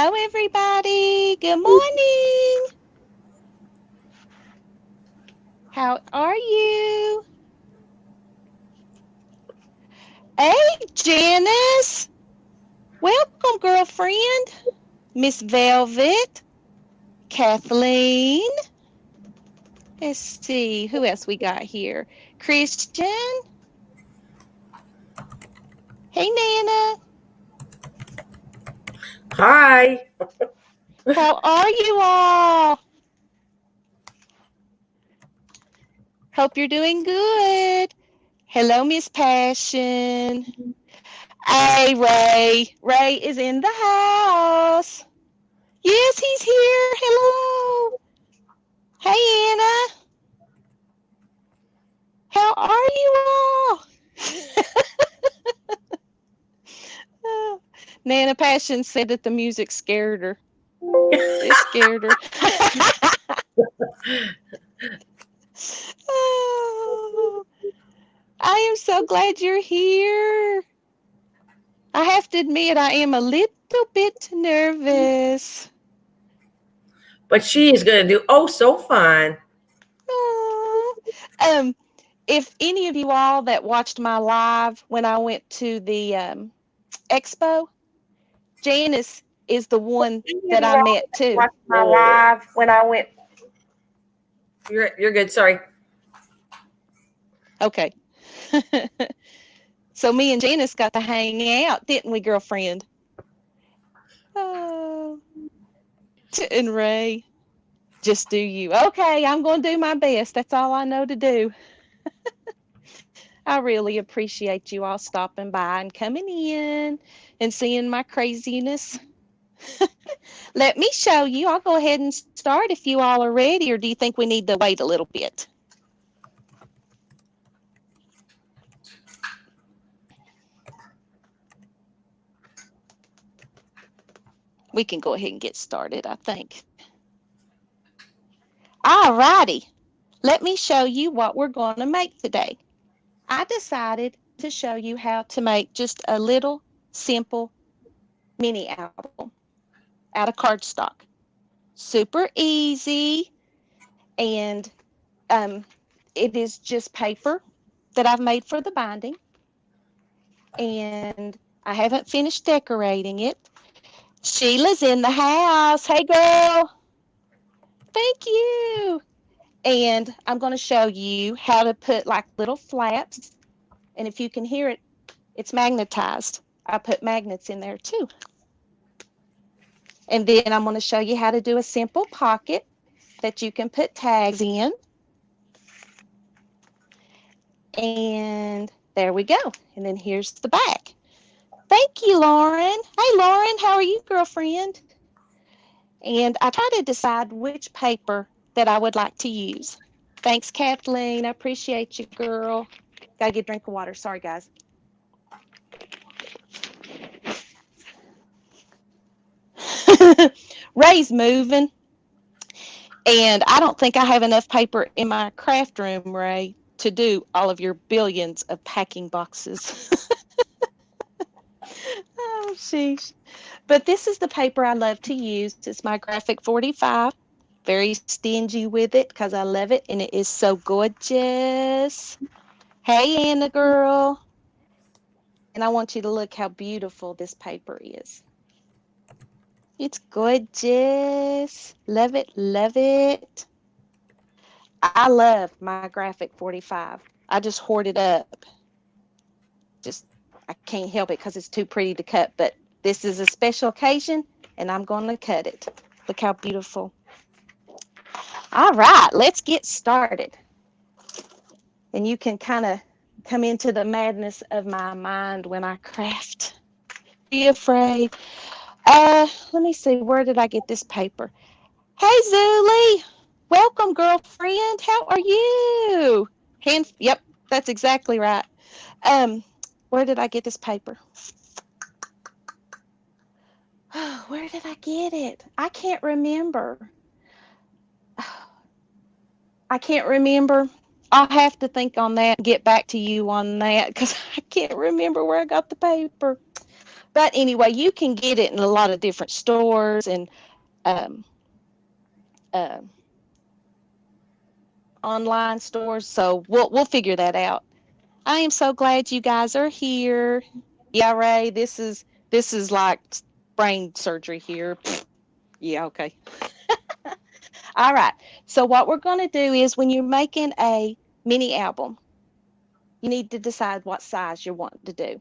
Hello, everybody. Good morning. How are you? Hey, Janice. Welcome, girlfriend. Miss Velvet. Kathleen. Let's see. Who else we got here? Christian. Hey, Nana. Hi. How are you all? Hope you're doing good. Hello, Miss Passion. Hey, Ray. Ray is in the house. Yes, he's here. Hello. Hey, Anna. How are you all? Nana Passion said that the music scared her. It scared her. Oh, I am so glad you're here. I have to admit, I am a little bit nervous. But she is going to do so fine. Oh. If any of you all that watched my live when I went to the expo, Janice is the one that I met too. Watch my live when I went. You're good. Sorry. Okay. So me and Janice got to hang out, didn't we, girlfriend? Oh, and Ray, just do you. Okay, I'm going to do my best. That's all I know to do. I really appreciate you all stopping by and coming in and seeing my craziness. Let me show you. I'll go ahead and start if you all are ready, or do you think we need to wait a little bit? We can go ahead and get started, I think. All righty. Let me show you what we're going to make today. I decided to show you how to make just a little simple mini album out of cardstock. Super easy, and it is just paper that I've made for the binding, and I haven't finished decorating it. Sheila's in the house. Hey, girl. Thank you. And I'm going to show you how to put like little flaps. And if you can hear it, it's magnetized. I put magnets in there too. And then I'm going to show you how to do a simple pocket that you can put tags in. And there we go. And then here's the back. Thank you, Lauren. Hey, Lauren, how are you, girlfriend? And I try to decide which paper that I would like to use. Thanks, Kathleen. I appreciate you, girl. Gotta get a drink of water. Sorry, guys. Ray's moving, and I don't think I have enough paper in my craft room, Ray, to do all of your billions of packing boxes. Oh, sheesh. But this is the paper I love to use. It's my Graphic 45. Very stingy with it because I love it, and it is so gorgeous. Hey, Anna girl. And I want you to look how beautiful this paper is. It's gorgeous. Love it, love it. I love my Graphic 45. I just hoard it up. Just, I can't help it because it's too pretty to cut, but this is a special occasion, and I'm going to cut it. Look how beautiful. All right, let's get started. And you can kind of come into the madness of my mind when I craft. Be afraid. Let me see, where did I get this paper? Hey, Zuli. Welcome, girlfriend. How are you? Yep, that's exactly right. Where did I get this paper? Oh, where did I get it? I can't remember. I can't remember. I'll have to think on that and get back to you on that because I can't remember where I got the paper. But anyway, you can get it in a lot of different stores and um, uh, online stores. So we'll figure that out. I am so glad you guys are here. Yeah, Ray, this is like brain surgery here. Yeah, okay. All right. So what we're going to do is when you're making a mini album, you need to decide what size you want to do.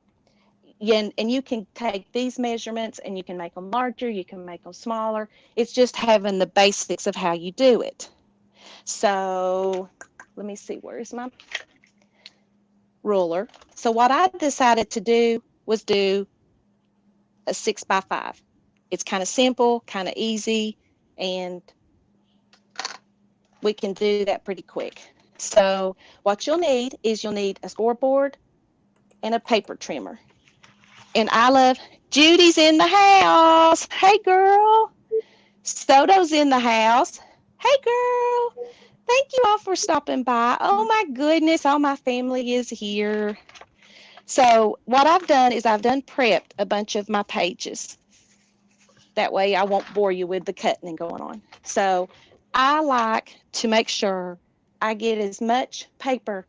And you can take these measurements and you can make them larger, you can make them smaller. It's just having the basics of how you do it. So let me see, where's my ruler? So what I decided to do was do a 6x5. It's kind of simple, kind of easy, and we can do that pretty quick. So what you'll need is you'll need a scoreboard and a paper trimmer. And I love Judy's in the house. Hey, girl. Soto's in the house. Hey, girl. Thank you all for stopping by. Oh, my goodness. All my family is here. So what I've done is I've done prepped a bunch of my pages. That way I won't bore you with the cutting and going on. So I like to make sure I get as much paper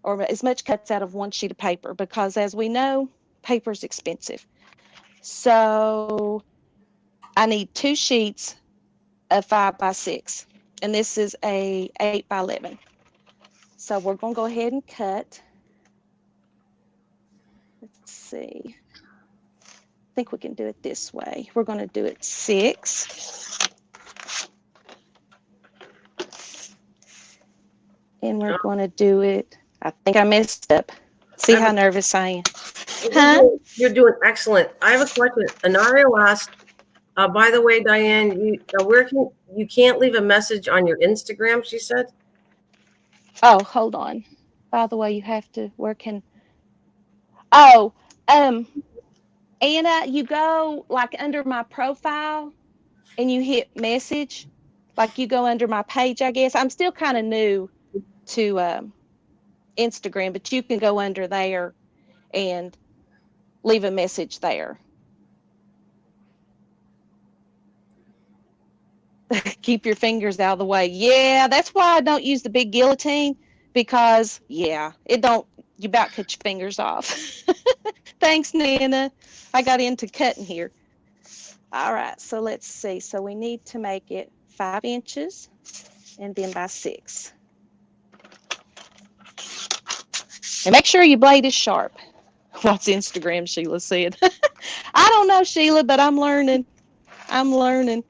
or as much cuts out of one sheet of paper because as we know, paper is expensive. So I need 2 sheets of 5x6, and this is a 8x11. So we're going to go ahead and cut. Let's see. I think we can do it this way. We're going to do it 6. And we're going to do it. I think I messed up. See how nervous I am. Huh? You're doing excellent. I have a question. Anario asked, by the way, Diane, you can't leave a message on your Instagram, she said. Oh, hold on. By the way, you have to, where can, oh, um, Anna, you go like under my profile and you hit message, like you go under my page, I guess. I'm still kind of new to Instagram, but you can go under there and leave a message there. Keep your fingers out of the way. Yeah, that's why I don't use the big guillotine because, yeah, it don't, you about cut your fingers off. Thanks, Nana. I got into cutting here. All right, so let's see. So we need to make it 5 inches and then by 6. And make sure your blade is sharp. What's Instagram, Sheila said. I don't know, Sheila, but I'm learning. I'm learning.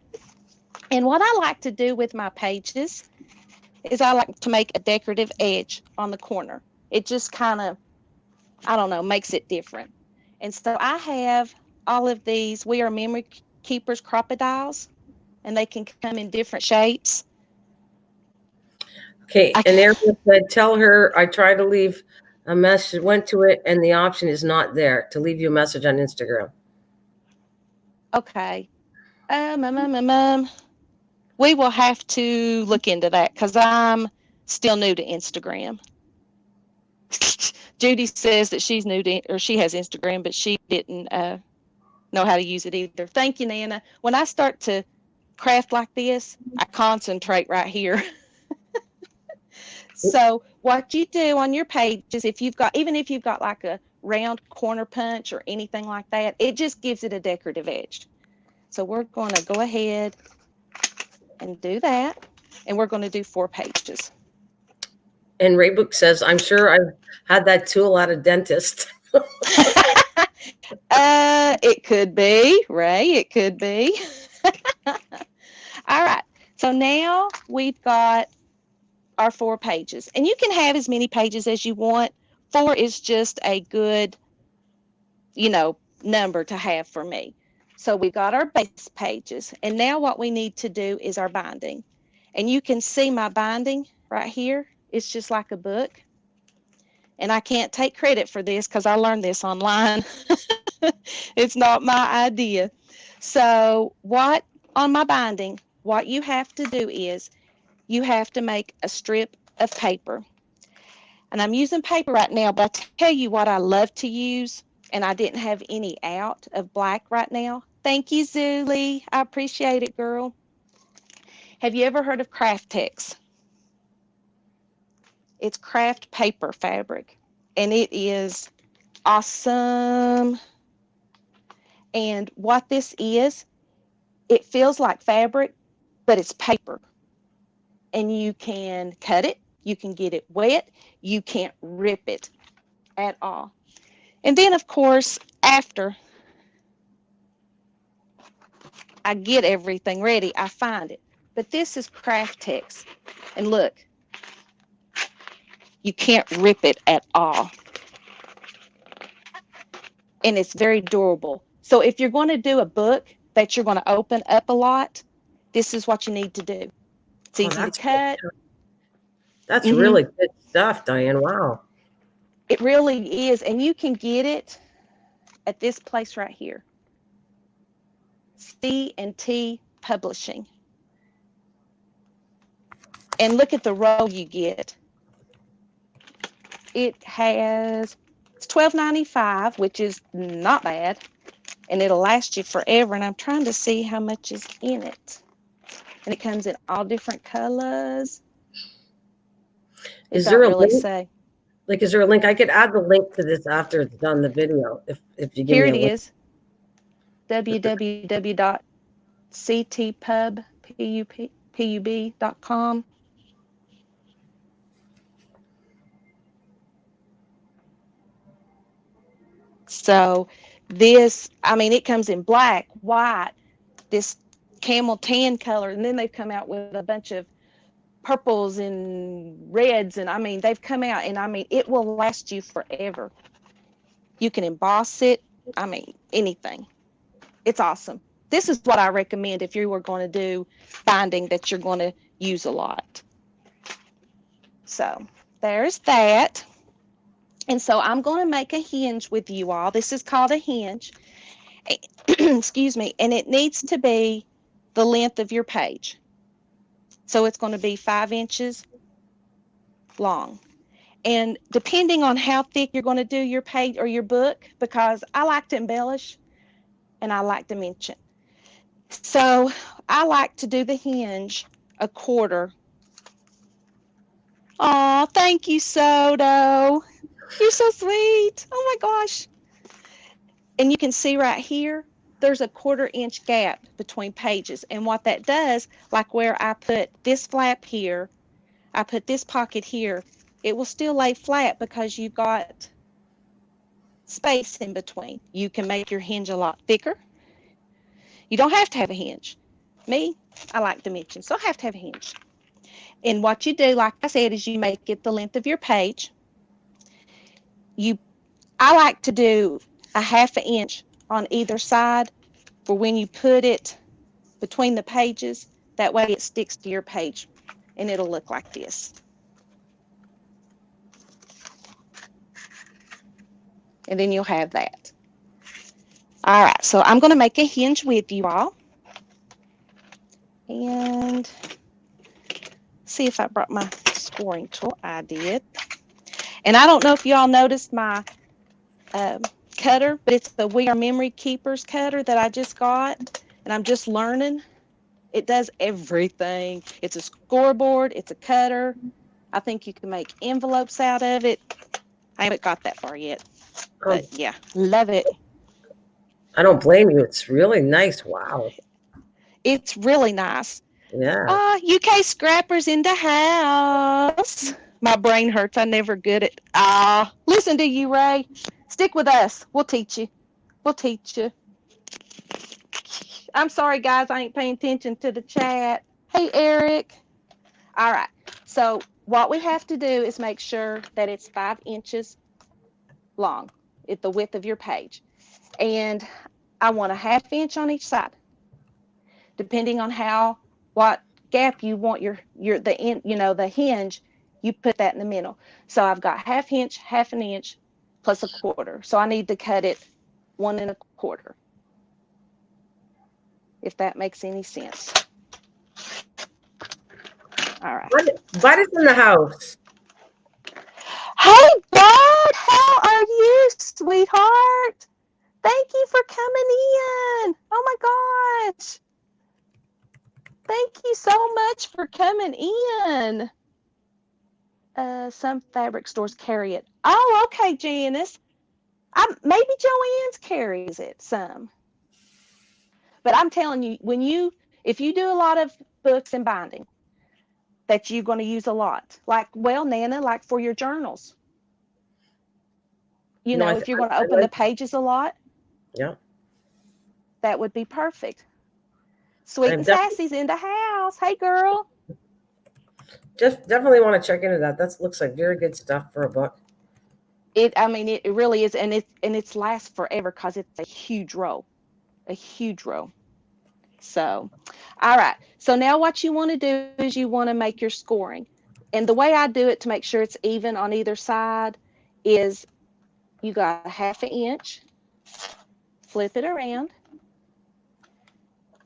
And what I like to do with my pages is I like to make a decorative edge on the corner. It just kind of, I don't know, makes it different. And so I have all of these We Are Memory Keepers crocodiles, and they can come in different shapes. Okay, and Ariel said, tell her I try to leave a message, went to it, and the option is not there to leave you a message on Instagram. Okay. We will have to look into that because I'm still new to Instagram. Judy says that she's new to, or she has Instagram, but she didn't know how to use it either. Thank you, Nana. When I start to craft like this, I concentrate right here. So what you do on your pages, if you've got, even if you've got like a round corner punch or anything like that, it just gives it a decorative edge. So we're going to go ahead and do that. And we're going to do 4 pages. And Raybook says, I'm sure I've had that tool at a dentist. It could be, Ray, it could be. All right. So now we've got our 4 pages. And you can have as many pages as you want. 4 is just a good, number to have for me. So we got our base pages. And now what we need to do is our binding. And you can see my binding right here. It's just like a book. And I can't take credit for this because I learned this online. It's not my idea. So what on my binding, what you have to do is you have to make a strip of paper. And I'm using paper right now, but I tell you what I love to use, and I didn't have any out of black right now. Thank you, Zulie. I appreciate it, girl. Have you ever heard of Craftex? It's craft paper fabric, and it is awesome. And what this is, it feels like fabric, but it's paper. And you can cut it, you can get it wet, you can't rip it at all. And then, of course, after I get everything ready, I find it. But this is Craftex. And look, you can't rip it at all. And it's very durable. So if you're going to do a book that you're going to open up a lot, this is what you need to do. It's Oh, easy to cut. that's Hmm. really good stuff, Diane. Wow. It really is. And you can get it at this place right here, C&T Publishing. And look at the roll you get. It's $12.95, which is not bad, and it'll last you forever. And I'm trying to see how much is in it. And it comes in all different colors. It Is don't there a really link? say. Like, is there a link? I could add the link to this after it's done the video. If you give Here me it a link. is, www.ctpub.com. So this, I mean, it comes in black, white, this camel tan color, and then they've come out with a bunch of purples and reds, and I mean, they've come out, and I mean, it will last you forever. You can emboss it, I mean, anything. It's awesome. This is what I recommend if you were going to do binding that you're going to use a lot. So there's that. And so I'm going to make a hinge with you all. This is called a hinge. Excuse me. And it needs to be the length of your page. So it's going to be 5 inches long. And depending on how thick you're going to do your page or your book, because I like to embellish and I like to mention. So I like to do the hinge a quarter. Oh, thank you, Soto. You're so sweet. Oh my gosh. And you can see right here, there's a 1/4 inch gap between pages. And what that does, like where I put this flap here, I put this pocket here, it will still lay flat because you've got space in between. You can make your hinge a lot thicker. You don't have to have a hinge. Me, I like dimensions, so I have to have a hinge. And what you do, like I said, is you make it the length of your page. I like to do a 1/2 inch on either side for when you put it between the pages. That way it sticks to your page and it'll look like this. And then you'll have that. All right, so I'm going to make a hinge with you all. And see if I brought my scoring tool. I did. And I don't know if y'all noticed my cutter, but it's the We Are Memory Keepers cutter that I just got. And I'm just learning. It does everything. It's a scoreboard. It's a cutter. I think you can make envelopes out of it. I haven't got that far yet. But yeah, love it. I don't blame you. It's really nice. Wow. It's really nice. Yeah. UK Scrappers in the house. My brain hurts. I'm never good at. Listen to you, Ray. Stick with us. We'll teach you. We'll teach you. I'm sorry, guys. I ain't paying attention to the chat. Hey, Eric. All right. So what we have to do is make sure that it's 5 inches long at the width of your page. And I want a 1/2 inch on each side, depending on what gap you want the hinge, you put that in the middle. So I've got 1/2 inch, 1/2 inch, plus a 1/4. So I need to cut it 1 1/4, if that makes any sense. All right. Bud is in the house. Hey, Bud, how are you, sweetheart? Thank you for coming in. Oh my gosh. Thank you so much for coming in. Some fabric stores carry it. Oh, okay, Janice. Maybe Joann's carries it some. But I'm telling you, if you do a lot of books and binding, that you're going to use a lot. Like, well, Nana, like for your journals, No, if you're going to I open the like, pages a lot, yeah. that would be perfect. Sweet I'm and Sassy's in the house. Hey, girl. just definitely want to check into that. That looks like very good stuff for a book. I mean, it really is, and it's lasts forever because it's a huge row. So, all right. So now what you want to do is you want to make your scoring, and the way I do it to make sure it's even on either side is you got a half an inch, flip it around,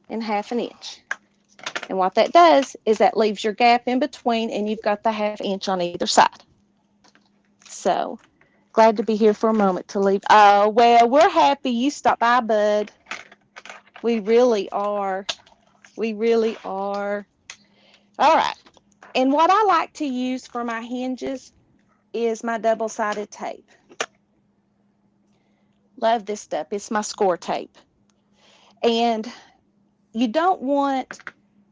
and half an inch. And what that does is that leaves your gap in between, and you've got the half inch on either side. So glad to be here for a moment to leave. Oh, well, we're happy you stopped by, bud. We really are. We really are. All right. And what I like to use for my hinges is my double-sided tape. Love this stuff. It's my score tape. And you don't want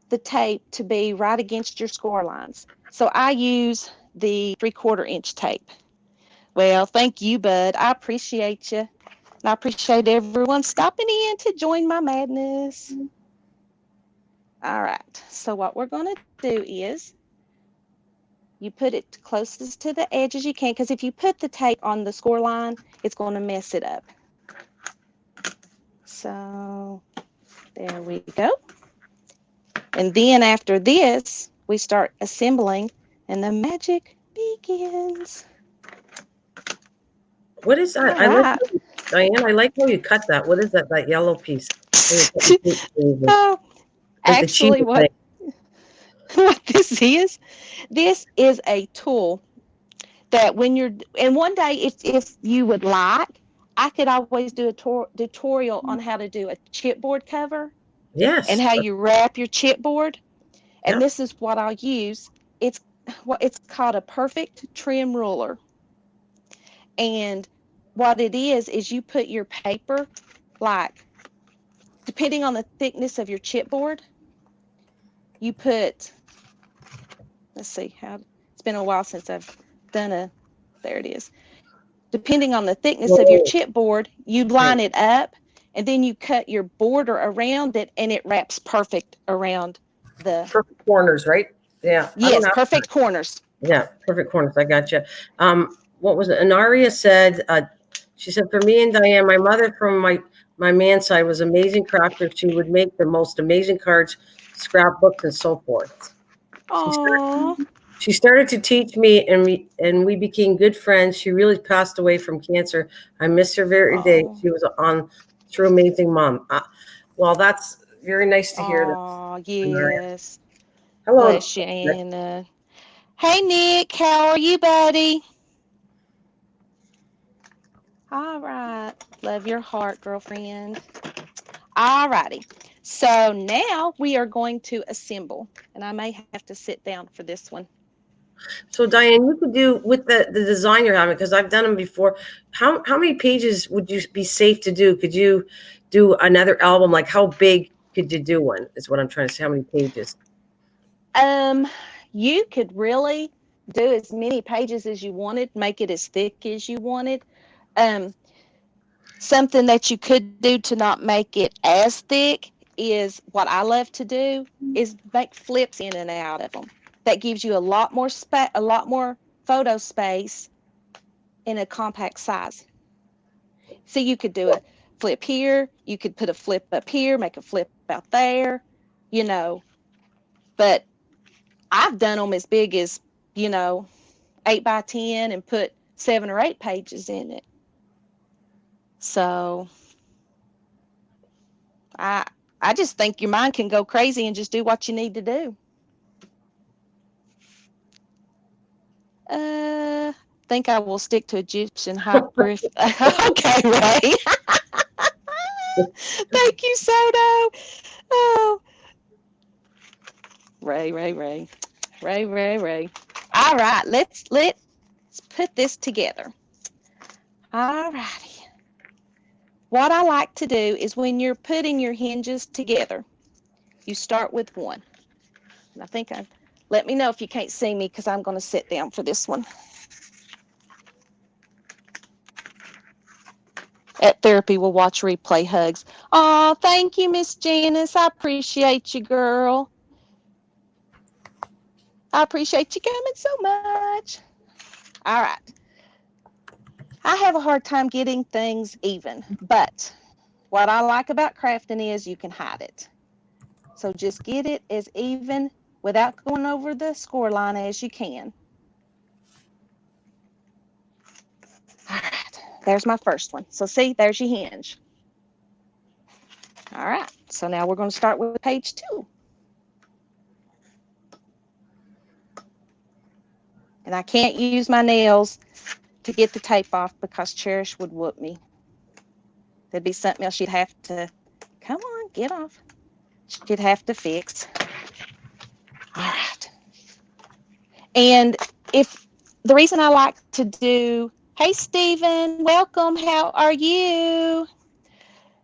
the tape to be right against your score lines. So I use the 3/4 inch tape. Well, thank you, bud. I appreciate you. And I appreciate everyone stopping in to join my madness. All right. So what we're going to do is you put it closest to the edge as you can, because if you put the tape on the score line, it's going to mess it up. So there we go. And then after this, we start assembling, and the magic begins. What is that? All right. Diane, I like how you cut that. What is that? That yellow piece? How you cut the cheese, Oh, like the cheese actually, thing. what this is a tool that when you're, and one day, if you would like, I could always do a tutorial on how to do a chipboard cover and Yes. how you wrap your chipboard. And Yeah. this is what I'll use. It's called a perfect trim ruler. And what it is you put your paper, like, depending on the thickness of your chipboard, you put, let's see, how it's been a while since I've done there it is. Depending on the thickness of your Whoa. chipboard, you line Right. it up, and then you cut your border around it, and it wraps perfect around the, Perfect corners, right? Yeah. I don't yes, have perfect corners. Yeah, perfect corners. I got you. What was it? Anaria said, she said, for me and Diane, my mother from my man's side was amazing crafter. She would make the most amazing cards, scrapbooks, and so forth. She started, Oh, she started to teach me, and we became good friends. She really passed away from cancer. I miss her very day. oh, She was on true amazing mom. Well, that's very nice to hear that, oh, Anaria. yes. Hello. Bless you, Anna. Hey, Nick, how are you, buddy? All right. Love your heart, girlfriend. All righty. So now we are going to assemble, and I may have to sit down for this one. So Diane, you could do with the design you're having, because I've done them before. How many pages would you be safe to do? Could you do another album? Like how big could you do one? Is what I'm trying to say. How many pages? Um, you could really do as many pages as you wanted, make it as thick as you wanted. Um, Something that you could do to not make it as thick is what I love to do is make flips in and out of them. That gives you a lot more photo space in a compact size. So you could do a flip here, you could put a flip up here, make a flip out there, you know. But I've done them as big as, you know, 8 by 10 and put 7 or 8 pages in it. So I I just think your mind can go crazy and just do what you need to do. Uh, think I will stick to Egyptian hieroglyph. Okay, Ray. Thank you, Soto. Oh, Ray, Ray, Ray, Ray, Ray, Ray. All right, let's put this together. All righty. What I like to do is when you're putting your hinges together, you start with one. And I think I let me know if you can't see me because I'm going to sit down for this one. At therapy, we'll watch replay hugs. Oh, thank you, Miss Janice. I appreciate you, girl. I appreciate you coming so much. All right. I have a hard time getting things even, but what I like about crafting is you can hide it. So just get it as even without going over the score line as you can. All right, there's my first one. So see, there's your hinge. All right, so now we're going to start with page 2. And I can't use my nails to get the tape off because Cherish would whoop me. There'd be something else she'd have to, come on, get off. She'd have to fix. All right. And if the reason I like to do, hey, Stephen, welcome. How are you?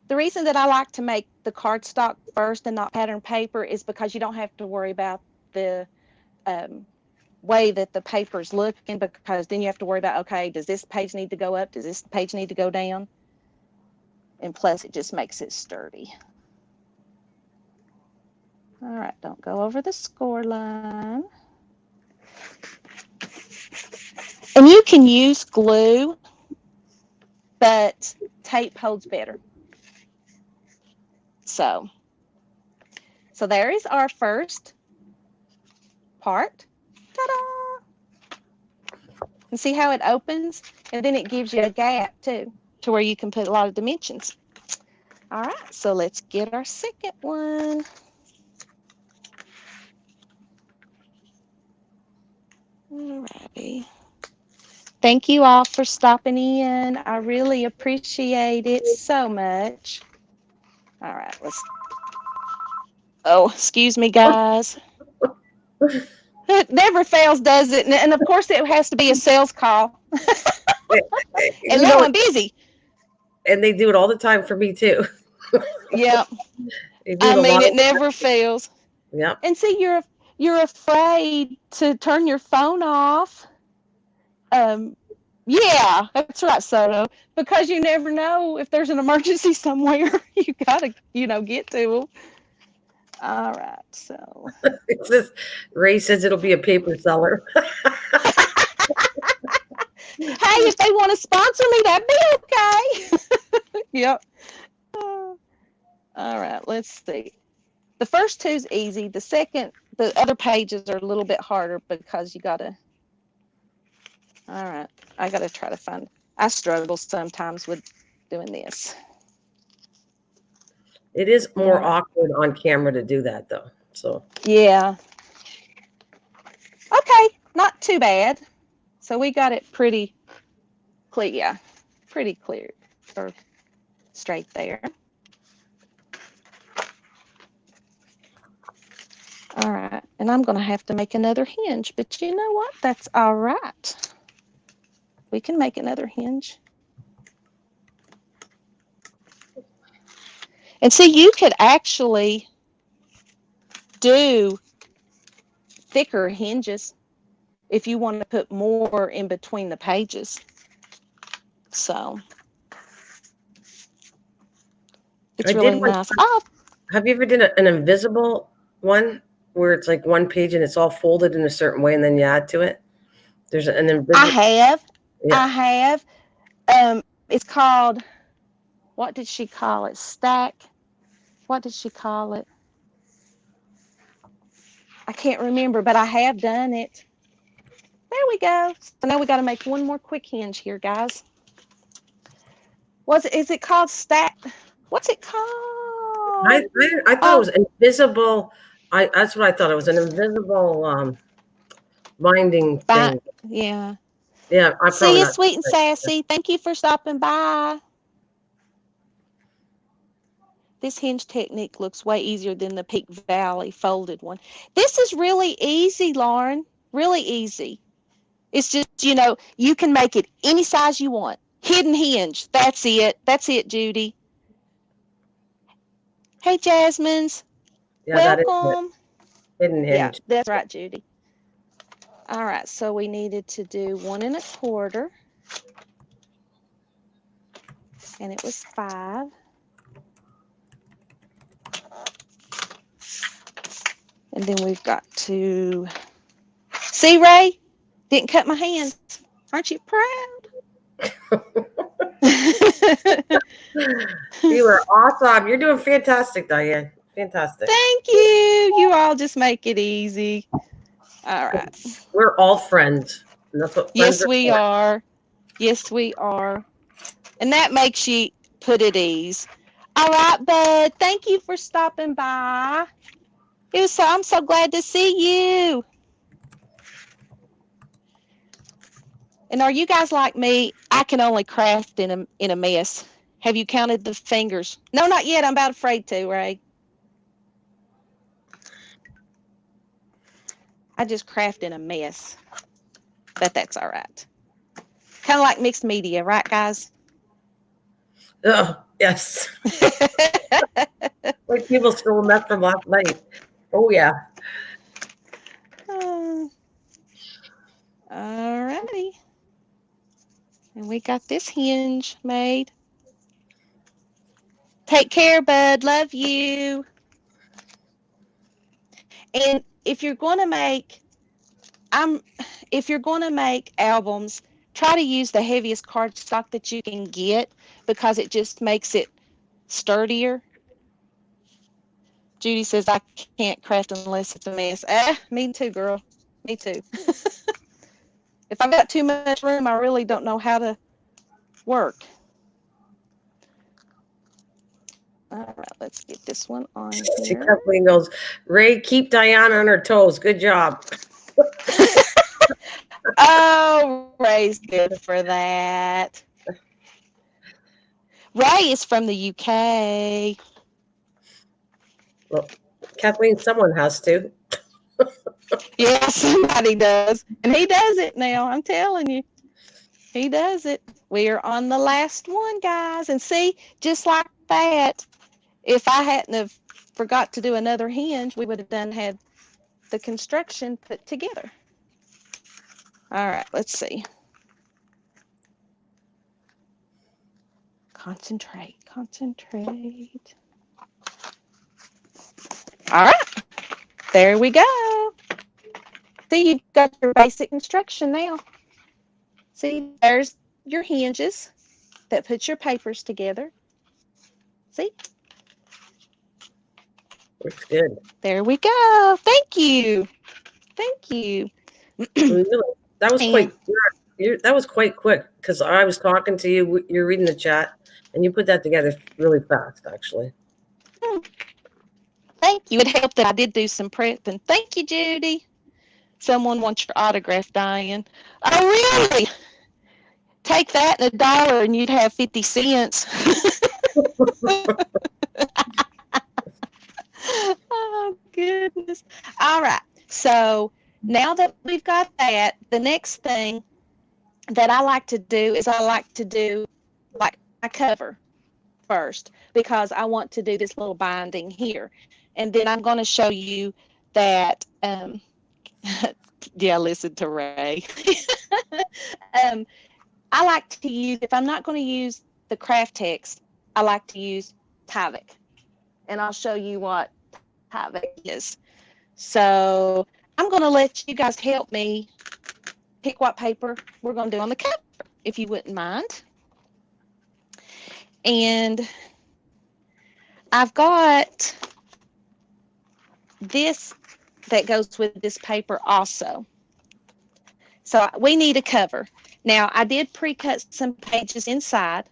The reason that I like to make the cardstock first and not pattern paper is because you don't have to worry about the way that the paper's looking, because then you have to worry about, okay, does this page need to go up? Does this page need to go down? And plus, it just makes it sturdy. All right, don't go over the score line. And you can use glue, but tape holds better. So there is our first part. Ta-da! And see how it opens? And then it gives you a gap too, to where you can put a lot of dimensions. All right, so let's get our second one. All righty. Thank you all for stopping in. I really appreciate it so much. All right, let's. Oh, excuse me, guys. It never fails, does it? And of course, it has to be a sales call. You Hello, know, I'm busy. and they do it all the time for me too. Yep. They do I it a mean, lot it of never fails. Yep. And see, you're afraid to turn your phone off. Um, yeah, that's right, Soto. Because you never know if there's an emergency somewhere. You gotta, get to them. All right, so. It's this Ray says it'll be a paper seller. Hey, if they want to sponsor me, that'd be okay. Yep. All right, let's see. The first two's easy. The other pages are a little bit harder because you gotta. All right, I gotta try to find. I struggle sometimes with doing this. It is All more right. awkward on camera to do that though. So Yeah. Okay, not too bad. So we got it pretty clear. Yeah, pretty clear or straight there. All right, and I'm going to have to make another hinge, but you know what? That's all right. We can make another hinge. And see, you could actually do thicker hinges if you want to put more in between the pages. So I it's did really one. nice. Oh, Have you ever done an invisible one where it's like one page and it's all folded in a certain way and then you add to it? There's an I invisible. have. Yeah. I have. It's called, what did she call it? Stack. What did she call it? I can't remember, but I have done it. There we go. So now we got to make one more quick hinge here, guys. Is it called stack? What's it I, called? I I thought it Oh, was invisible. That's what I thought it was, an invisible binding fine. thing. Yeah. Yeah, I'm See probably you, not. sweet and sassy. Thank you for stopping by. This hinge technique looks way easier than the Peak Valley folded one. This is really easy, Lauren. Really easy. It's just, you can make it any size you want. Hidden hinge. That's it. That's it, Judy. Hey, Jasmine's. Yeah, that is it. Welcome. Hidden Yeah, hinge. that's right, Judy. All right, so we needed to do 1 1/4, and it was 5. And then we've got to see, Ray, didn't cut my hands. Aren't you proud? You are awesome. You're doing fantastic, Diane. Fantastic. Thank you. You all just make it easy. All right. We're all friends. And that's what friends Yes, are we for. are. Yes, we are. And that makes you put at ease. All right, bud. Thank you for stopping by. I'm so glad to see you. And are you guys like me? I can only craft in a mess. Have you counted the fingers? No, not yet. I'm about afraid to, Ray. I just craft in a mess. But that's all right. Kind of like mixed media, right, guys? Oh, yes. Like people still met from last night. Oh, yeah. All righty. And we got this hinge made. Take care, bud. Love you. And I'm if you're going to make albums, try to use the heaviest cardstock that you can get because it just makes it sturdier. Judy says I can't craft unless it's a mess. Me too, girl. Me too. If I've got too much room, I really don't know how to work. All right, let's get this one on here. Kathleen goes, Ray, keep Diane on her toes. Good job. Oh, Ray's good for that. Ray is from the UK. Well, Kathleen, someone has to. Yeah, somebody does. And he does it now. I'm telling you. He does it. We are on the last one, guys. And see, just like that, if I hadn't have forgot to do another hinge, we would have had the construction put together. All right, let's see. Concentrate. All right, there we go. See, you've got your basic construction now. See, there's your hinges that put your papers together. See? Looks good. There we go. Thank you. Thank you. Really, that was And that was quite quick because I was talking to you. You're reading the chat, and you put that together really fast, actually. thank you. It helped that I did do some prepping. Thank you, Judy. Someone wants your autograph, Diane. Oh, really? Take that and $1 and you'd have 50 cents. Oh, goodness. All right. So now that we've got that, the next thing that I like to do is I like to do like my cover first because I want to do this little binding here. And then I'm going to show you that, yeah, listen to Ray. um, I like to use, if I'm not going to use the craft text, I like to use Tyvek. And I'll show you what Tyvek is. So I'm going to let you guys help me pick what paper we're going to do on the cover, if you wouldn't mind. And I've got this that goes with this paper also. So we need a cover. Now, I did pre-cut some pages inside.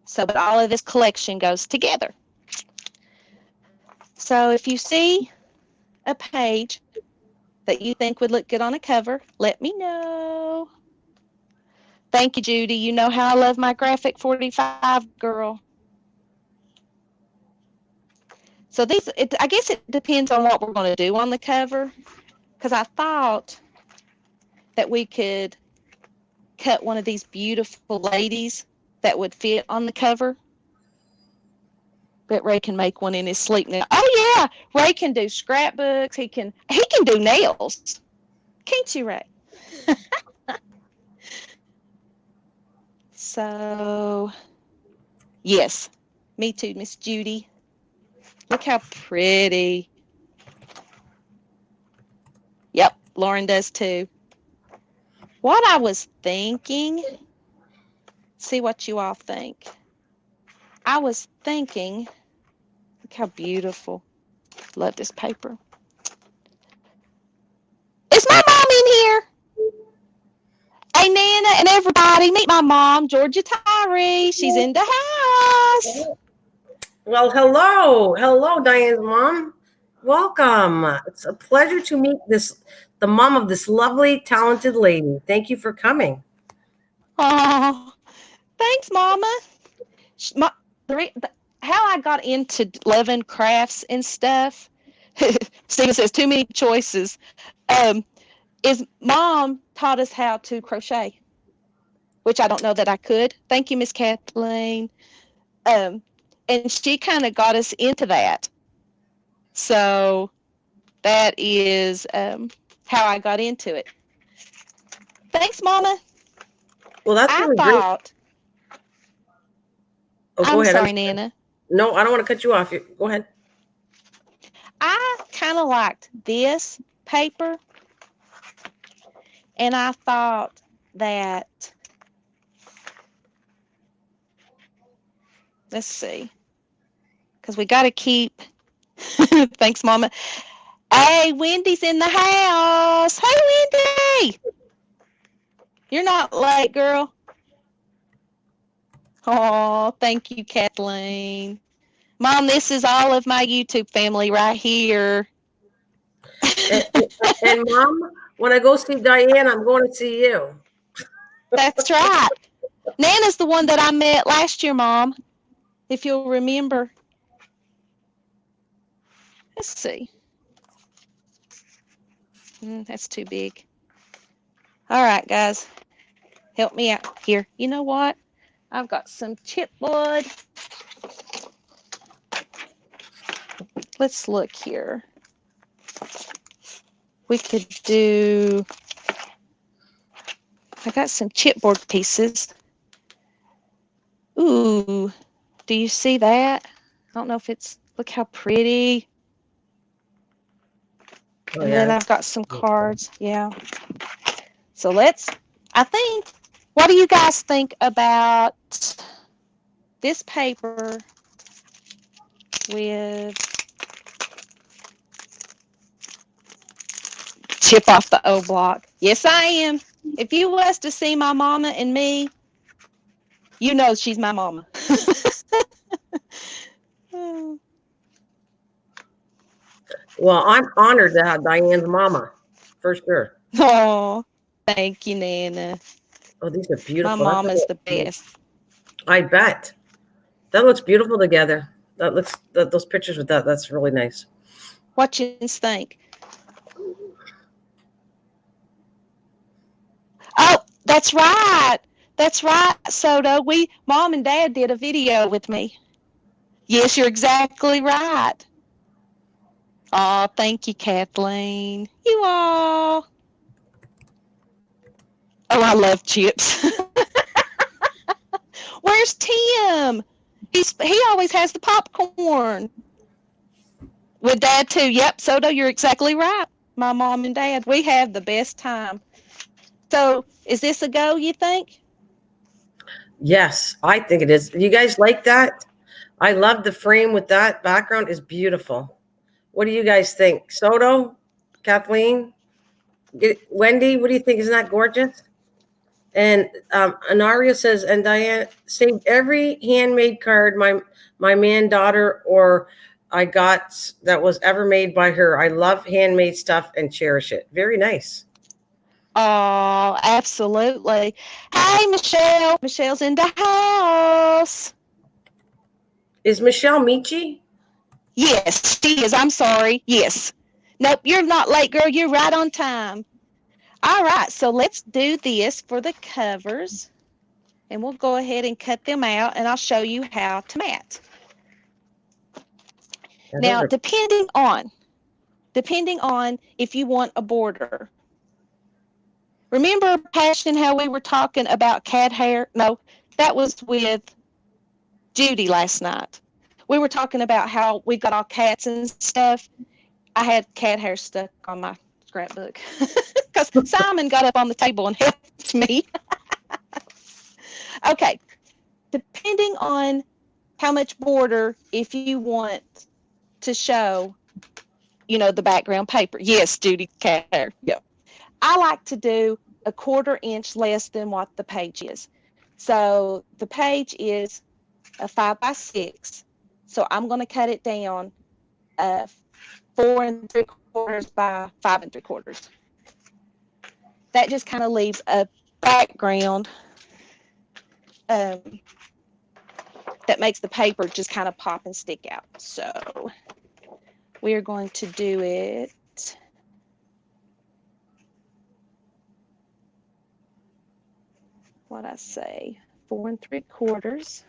So, but all of this collection goes together. So if you see a page that you think would look good on a cover, let me know. Thank you, Judy. You know how I love my graphic 45, girl. So I guess it depends on what we're going to do on the cover, because I thought that we could cut one of these beautiful ladies that would fit on the cover. Bet Ray can make one in his sleep now. Oh yeah, Ray can do scrapbooks. He can do nails. Can't you, Ray? So yes, me too, Miss Judy. Look how pretty. Yep, Lauren does too. What I was thinking, see what you all think. I was thinking, look how beautiful. Love this paper. Is my mom in here? Hey, Nana and everybody, meet my mom, Georgia Tyree. She's in the house. Well, hello. Hello, Diane's mom. Welcome. It's a pleasure to meet the mom of this lovely, talented lady. Thank you for coming. Oh, thanks, Mama. My, how I got into loving crafts and stuff, Stephen says too many choices, is Mom taught us how to crochet, which I don't know that I could. Thank you, Miss Kathleen. And she kind of got us into that. So that is how I got into it. Thanks, Mama. Well, that's I really great. thought. Oh, go I'm ahead. sorry, Nana. No, I don't want to cut you off. Go ahead. I kind of liked this paper, and I thought that, let's see, because we got to keep, thanks, Mama. Hey, Wendy's in the house. Hey, Wendy. You're not late, girl. Oh, thank you, Kathleen. Mom, this is all of my YouTube family right here. And Mom, when I go see Diane, I'm going to see you. That's right. Nana's the one that I met last year, Mom, if you'll remember. Let's see. That's too big. All right, guys. Help me out here. You know what? I've got some chipboard. Let's look here. We could do, I got some chipboard pieces. Ooh, do you see that? I don't know if it's, look how pretty. Oh, And yeah. then I've got some cards. Yeah. So I think, what do you guys think about this paper with chip off the O block? Yes, I am. If you was to see my mama and me, you know she's my mama. Well, I'm honored to have Diane's mama, for sure. Oh, thank you, Nana. Oh, these are My beautiful. mama's the best. I bet. That looks beautiful together. Those pictures with that's really nice. What you think? Oh, that's right. That's right, Soto. Mom and Dad did a video with me. Yes, you're exactly right. Oh, thank you, Kathleen. You all. Oh, I love chips. Where's Tim? He always has the popcorn. With Dad too. Yep, Soto, you're exactly right. My mom and Dad, we have the best time. So, is this a go, you think? Yes, I think it is. You guys like that? I love the frame with that background is beautiful. What do you guys think? Soto, Kathleen, Wendy, what do you think? Isn't that gorgeous? And Anaria says, and Diane saved every handmade card my man, daughter, or I got that was ever made by her. I love handmade stuff and cherish it. Very nice. Oh, absolutely. Hey, Michelle. Michelle's in the house. Is Michelle Michi? Yes, she is. I'm sorry. Yes. Nope, you're not late, girl. You're right on time. All right, so let's do this for the covers. And we'll go ahead and cut them out, and I'll show you how to mat. Yeah, those Now, are. depending on if you want a border. Remember, Passion, how we were talking about cat hair? No, that was with Judy last night. We were talking about how we got all cats and stuff. I had cat hair stuck on my scrapbook because Simon got up on the table and helped me. Okay, depending on how much border, if you want to show, the background paper. Yes, Judy, cat hair. Yep. I like to do a 1/4 inch less than what the page is. So the page is a 5 by 6. So I'm going to cut it down 4 3/4 by 5 3/4. That just kind of leaves a background um, that makes the paper just kind of pop and stick out. So we are going to do it. What I say, 4 3/4.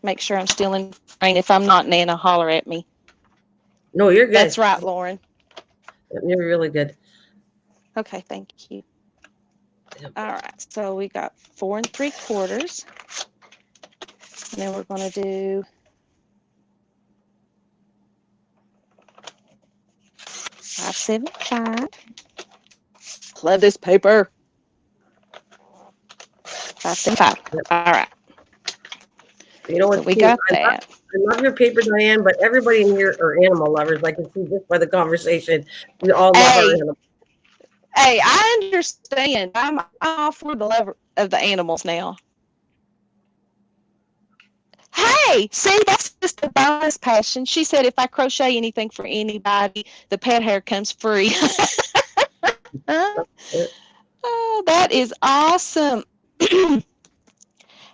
Make sure I'm still in frame. If I'm not, Nana, holler at me. No, you're That's good. right, Lauren. You're really good. Okay, thank you. Yep. All right, so we got 4 3/4, and then we're going to do 5 7 5. Love this paper. 5 7 5. Yep. All right, You know so what's we cute? got that. I love your paper, Diane, but everybody in here are animal lovers. I can see just by the conversation. We all love our Hey, animals. hey, I understand. I'm all for the love of the animals now. Hey, see, that's just a bonus passion. She said if I crochet anything for anybody, the pet hair comes free. Oh, that is awesome.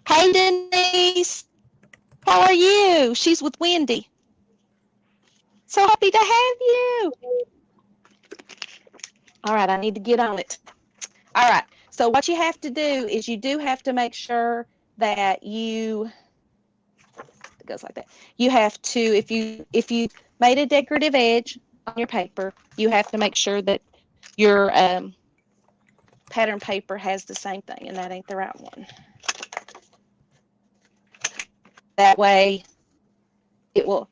Hey, Denise, how are you? She's with Wendy. So happy to have you. All right, I need to get on it. All right, so what you have to do is you do have to make sure that it goes like that. You have to, if you made a decorative edge on your paper, you have to make sure that your pattern paper has the same thing, and that ain't the right one. That way it will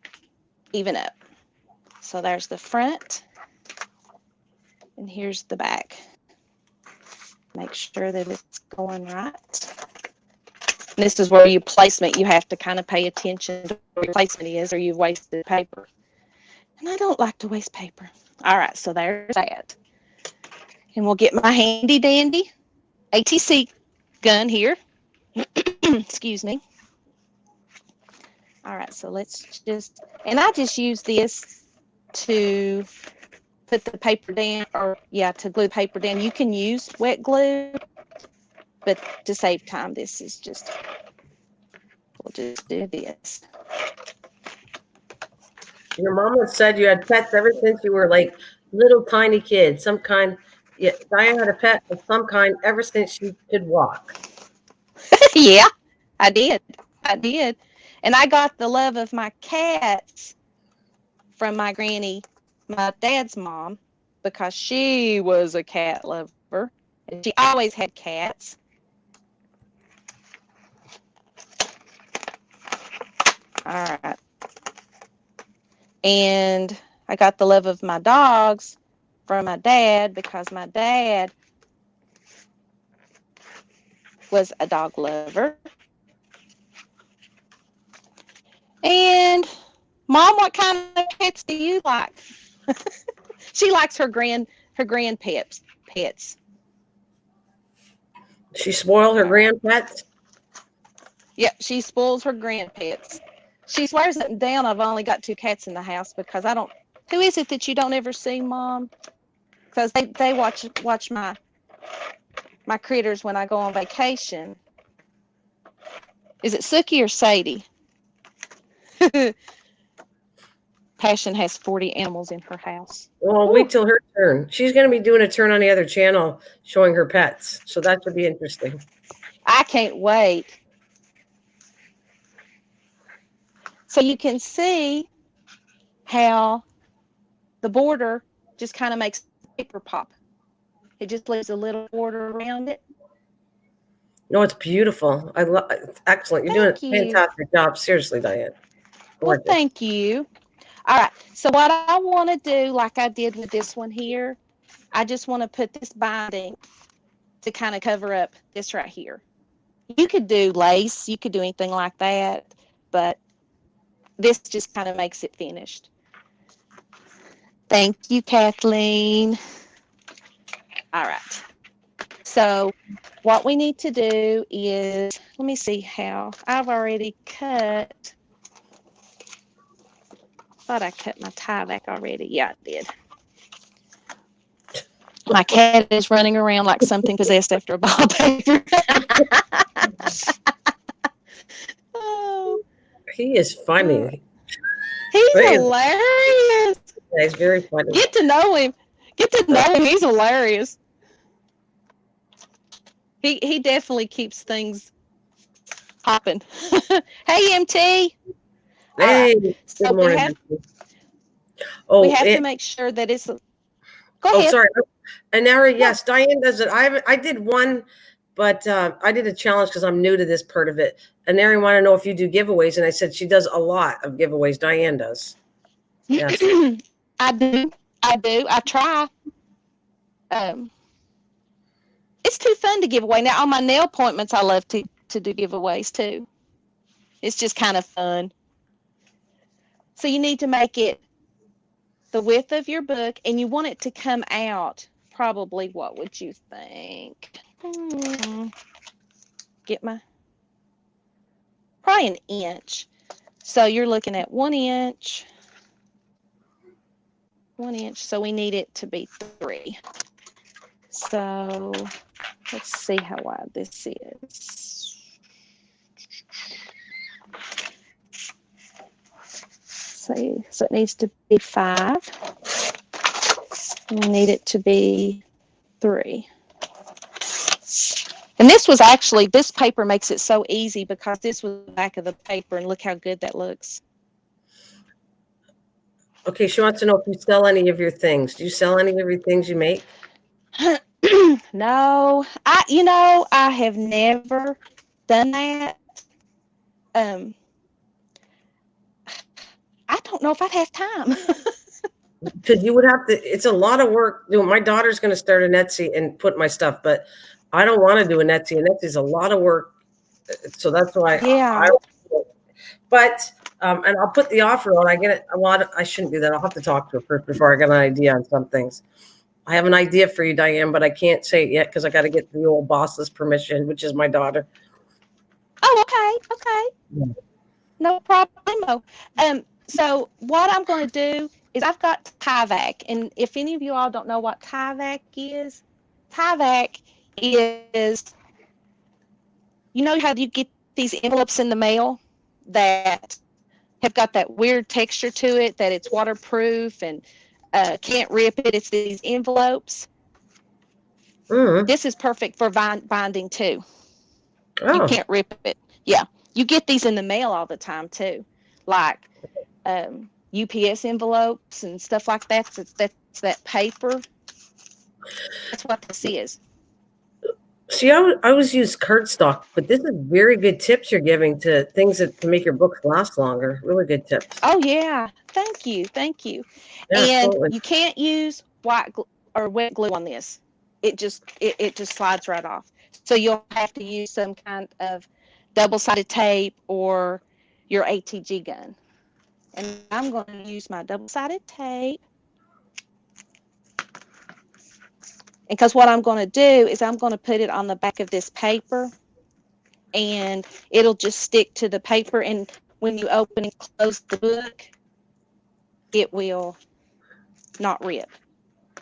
even up. So there's the front, and here's the back. Make sure that it's going right. And this is where your placement, you have to kind of pay attention to where your placement is, or you've wasted paper. And I don't like to waste paper. All right, so there's that. And we'll get my handy dandy ATC gun here. Excuse me. All right, so let's just, and I just use this to put the paper down, or yeah, to glue the paper down. You can use wet glue, but to save time, this is just, we'll just do this. Your mama said you had pets ever since you were like little tiny kids, some kind. Yeah, Diane had a pet of some kind ever since she could walk. Yeah, I did. I did. And I got the love of my cats from my granny, my dad's mom, because she was a cat lover. And she always had cats. All right. And I got the love of my dogs from my dad because my dad was a dog lover. And Mom, what kind of pets do you like? She likes her grand pets. She spoiled her All right. grand pets. Yep, she spoils her grand pets. She swears up and down I've only got 2 cats in the house because I don't. Who is it that you don't ever see, Mom? Because they watch my critters when I go on vacation. Is it Sookie or Sadie? Passion has 40 animals in her house. Well, Ooh, wait till her turn. She's going to be doing a turn on the other channel showing her pets. So that should be interesting. I can't wait. So you can see how the border just kind of makes the paper pop. It just leaves a little border around it. No, it's beautiful. I love excellent. You're doing Thank a you. fantastic job. Seriously, Diane. Well, Gorgeous. thank you. All right. So what I want to do, like I did with this one here, I just want to put this binding to kind of cover up this right here. You could do lace, you could do anything like that, but this just kind of makes it finished. Thank you, Kathleen. All right. So what we need to do is, let me see how, I've already cut, thought I cut my tie back already. Yeah, I did. My cat is running around like something possessed after a ball of paper. Oh, He is funny. he's He hilarious. is very funny. Get to know him. Get to know him. He's hilarious. He definitely keeps things hopping. Hey, MT. All right. Hey, good So morning. we Oh, have to make sure that it's. Go oh, ahead. sorry. And Nara, No. yes, Diane does it. I did one, but I did a challenge because I'm new to this part of it. And Nara wanted to know if you do giveaways, and I said she does a lot of giveaways. Diane does. Yes. I do. I do. I try. Um, it's too fun to give away. Now on my nail appointments, I love to do giveaways too. It's just kind of fun. So you need to make it the width of your book, and you want it to come out probably, what would you think? Get my, probably an inch. So you're looking at 1 inch, 1 inch. So we need it to be 3. So let's see how wide this is. See, so it needs to be 5. We need it to be 3. And this was actually, this paper makes it so easy because this was the back of the paper, and look how good that looks. Okay, she wants to know if you sell any of your things. Do you sell any of your things you make? No, I have never done that. Um, I don't know if I'd have time. Because you would have to. It's a lot of work. My daughter's going to start an Etsy and put my stuff, but I don't want to do an Etsy. And Etsy's a lot of work, so that's why Yeah. But and I'll put the offer on. I get it a lot. I shouldn't do that. I'll have to talk to her first before I get an idea on some things. I have an idea for you, Diane, but I can't say it yet because I got to get the old boss's permission, which is my daughter. Oh, okay. Okay. No problemo. So what I'm going to do is I've got Tyvek, and if any of you all don't know what Tyvek is, how you get these envelopes in the mail that have got that weird texture to it, that it's waterproof and can't rip it. It's these envelopes. Mm-hmm. This is perfect for binding too. You Oh, can't rip it. Yeah. You get these in the mail all the time too, like UPS envelopes and stuff like that. That's that paper. That's what this is. see, I always use cardstock, but this is very good tips you're giving to things that can make your books last longer. Really good tips. Oh yeah. Thank you. Thank you. Yeah, And absolutely. you can't use white or wet glue on this. It just slides right off. So you'll have to use some kind of double-sided tape or your ATG gun. And I'm going to use my double-sided tape. Because what I'm going to do is I'm going to put it on the back of this paper, and it'll just stick to the paper. And when you open and close the book, it will not rip.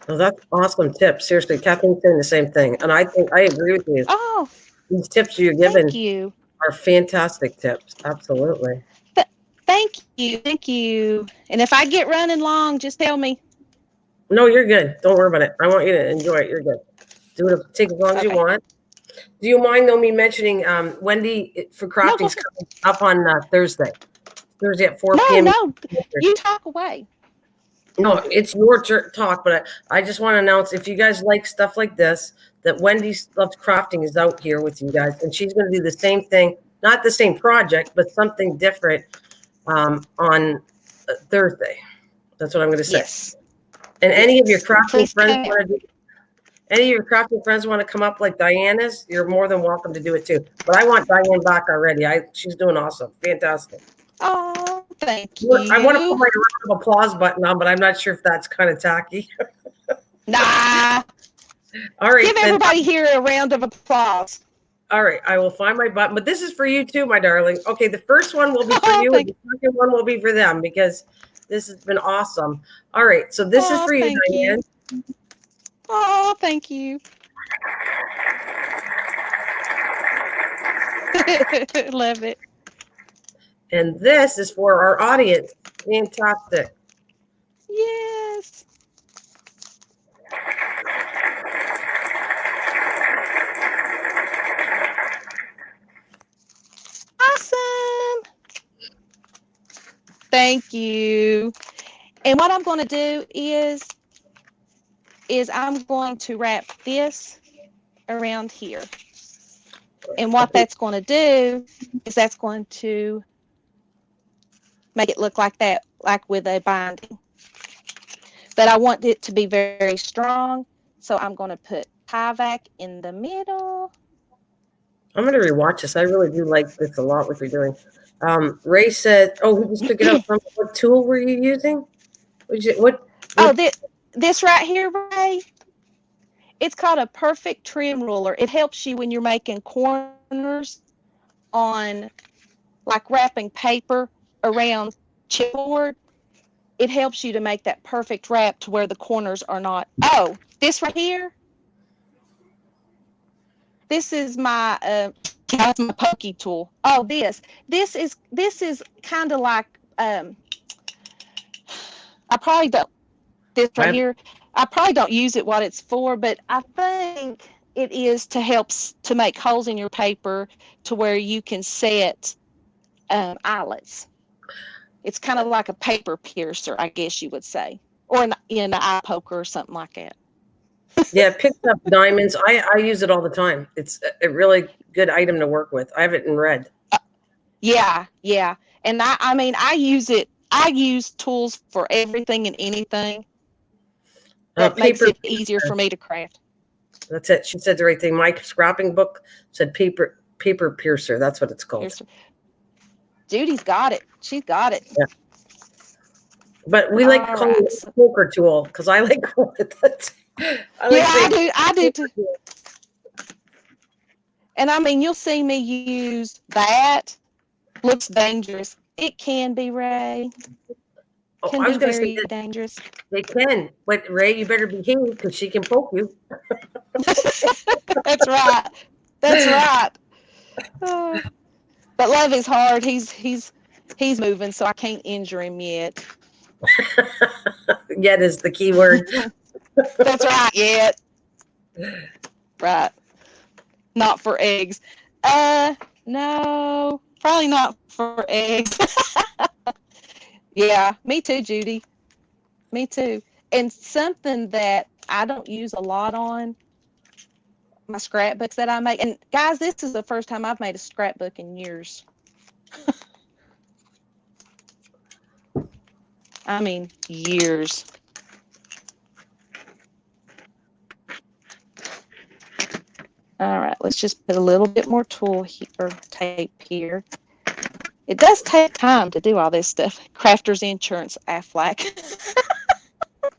Well, that's awesome tips. Seriously, Kathleen's saying the same thing, and I think I agree with you. Oh, These tips you're thank giving you. are fantastic tips. Absolutely. But thank you. Thank you. And if I get running long, just tell me. No, you're good. Don't worry about it. I want you to enjoy it. You're good. Do it. Take as long as you Okay. want. Do you mind though me mentioning Wendy for No, go crafting's ahead. coming up on Thursday? Thursday at 4 No, p.m. no. You talk away. No, it's your talk, but I just want to announce if you guys like stuff like this, that Wendy Loves Crafting is out here with you guys, and she's going to do the same thing, not the same project, but something different on Thursday. That's what I'm going to say. Yes. And any of your Yes. crafting Please friends come out. want to do, any of your crafting friends want to come up like Diana's, you're more than welcome to do it too. But I want Diane back already. She's doing awesome, fantastic. Oh, thank I want to put you. my round of applause button on, but I'm not sure if that's kind of tacky. Nah. All right, Give then. everybody here a round of applause. All right, I will find my button, but this is for you too, my darling. Okay, the first one will be for Oh, you, and thank the second one will be for them because this has been awesome. All right, so this is Oh, for you, thank Diane. you. Oh, thank you. Love it. And this is for our audience. Fantastic. Yes. Awesome. Thank you. And what I'm going to do is I'm going to wrap this around here. And what that's going to do is that's going to make it look like that, like with a binding. But I want it to be very strong, so I'm going to put Tyvek in the middle. I'm going to rewatch this. I really do like this a lot, what you're doing. Ray said, "Oh, we just took it out from what tool were you using? Oh, What? this right here, Ray, it's called a perfect trim ruler. It helps you when you're making corners on like wrapping paper around chipboard. It helps you to make that perfect wrap to where the corners are not. Oh, this right here, this is my that's my pokey tool. Oh, this is kind of like I probably don't this right I, here. I probably don't use it what it's for, but I think it is to help to make holes in your paper to where you can set eyelets. It's kind of like a paper piercer, I guess you would say, or an eye poker or something like that. yeah, picked up diamonds. I use it all the time. It's a really good item to work with. I have it in red. Yeah, yeah. And I mean, I use it. I use tools for everything and anything that makes Paper. it easier for me to craft. That's it. She said the right thing. My scrapping book said paper piercer. That's what it's called. Here's Judy's got it. She's got it. Yeah. But we like All calling right. it a poker tool because I like calling it that. I Yeah, like I saying do. I do poker too. tool. And I mean, you'll see me use that. Looks dangerous. It can be, Ray. Oh, Can I be was going to say very that dangerous. they can, but Ray, you better behave because she can poke you. That's right. That's right. Oh. But love is hard. He's moving, so I can't injure him yet. Yet is the key word. That's right. Yet. Right. Not for eggs. No. Probably not for eggs. Yeah. Me too, Judy. Me too. And something that I don't use a lot on my scrapbooks that I make. And guys, this is the first time I've made a scrapbook in years. I mean, years. All right, let's just put a little bit more tool here, or tape here. It does take time to do all this stuff. Crafter's Insurance, Aflac.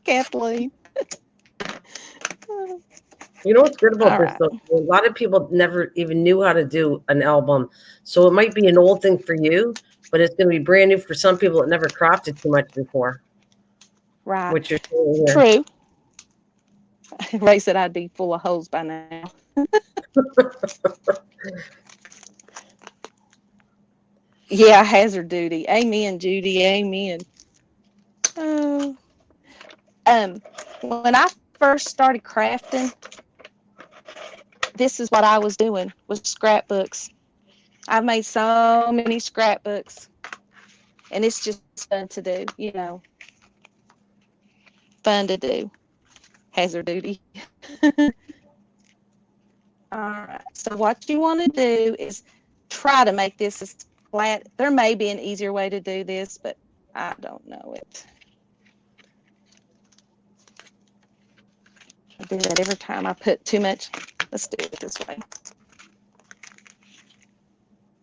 Kathleen. You know what's good about All this right. though? A lot of people never even knew how to do an album. So it might be an old thing for you, but it's going to be brand new for some people that never crafted too much before, Right. which you're doing here. True. Ray said I'd be full of holes by now. Yeah, hazard duty. Amen, Judy. Amen. Oh. Um, when I first started crafting, this is what I was doing with scrapbooks. I've made so many scrapbooks, and it's just fun to do. Fun to do. Hazard duty. All right. So what you want to do is try to make this as flat. There may be an easier way to do this, but I don't know it. I do that every time I put too much. Let's do it this way.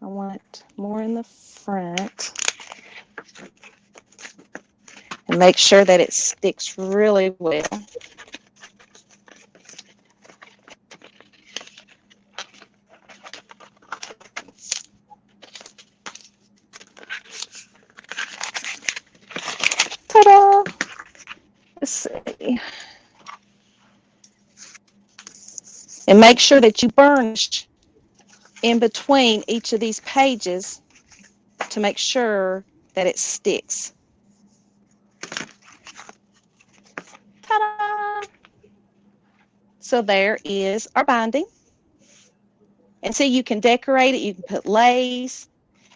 I want it more in the front. And make sure that it sticks really well. Ta-da! Let's see. And make sure that you burnish in between each of these pages to make sure that it sticks. Ta-da! So there is our binding. And see, you can decorate it, you can put lace.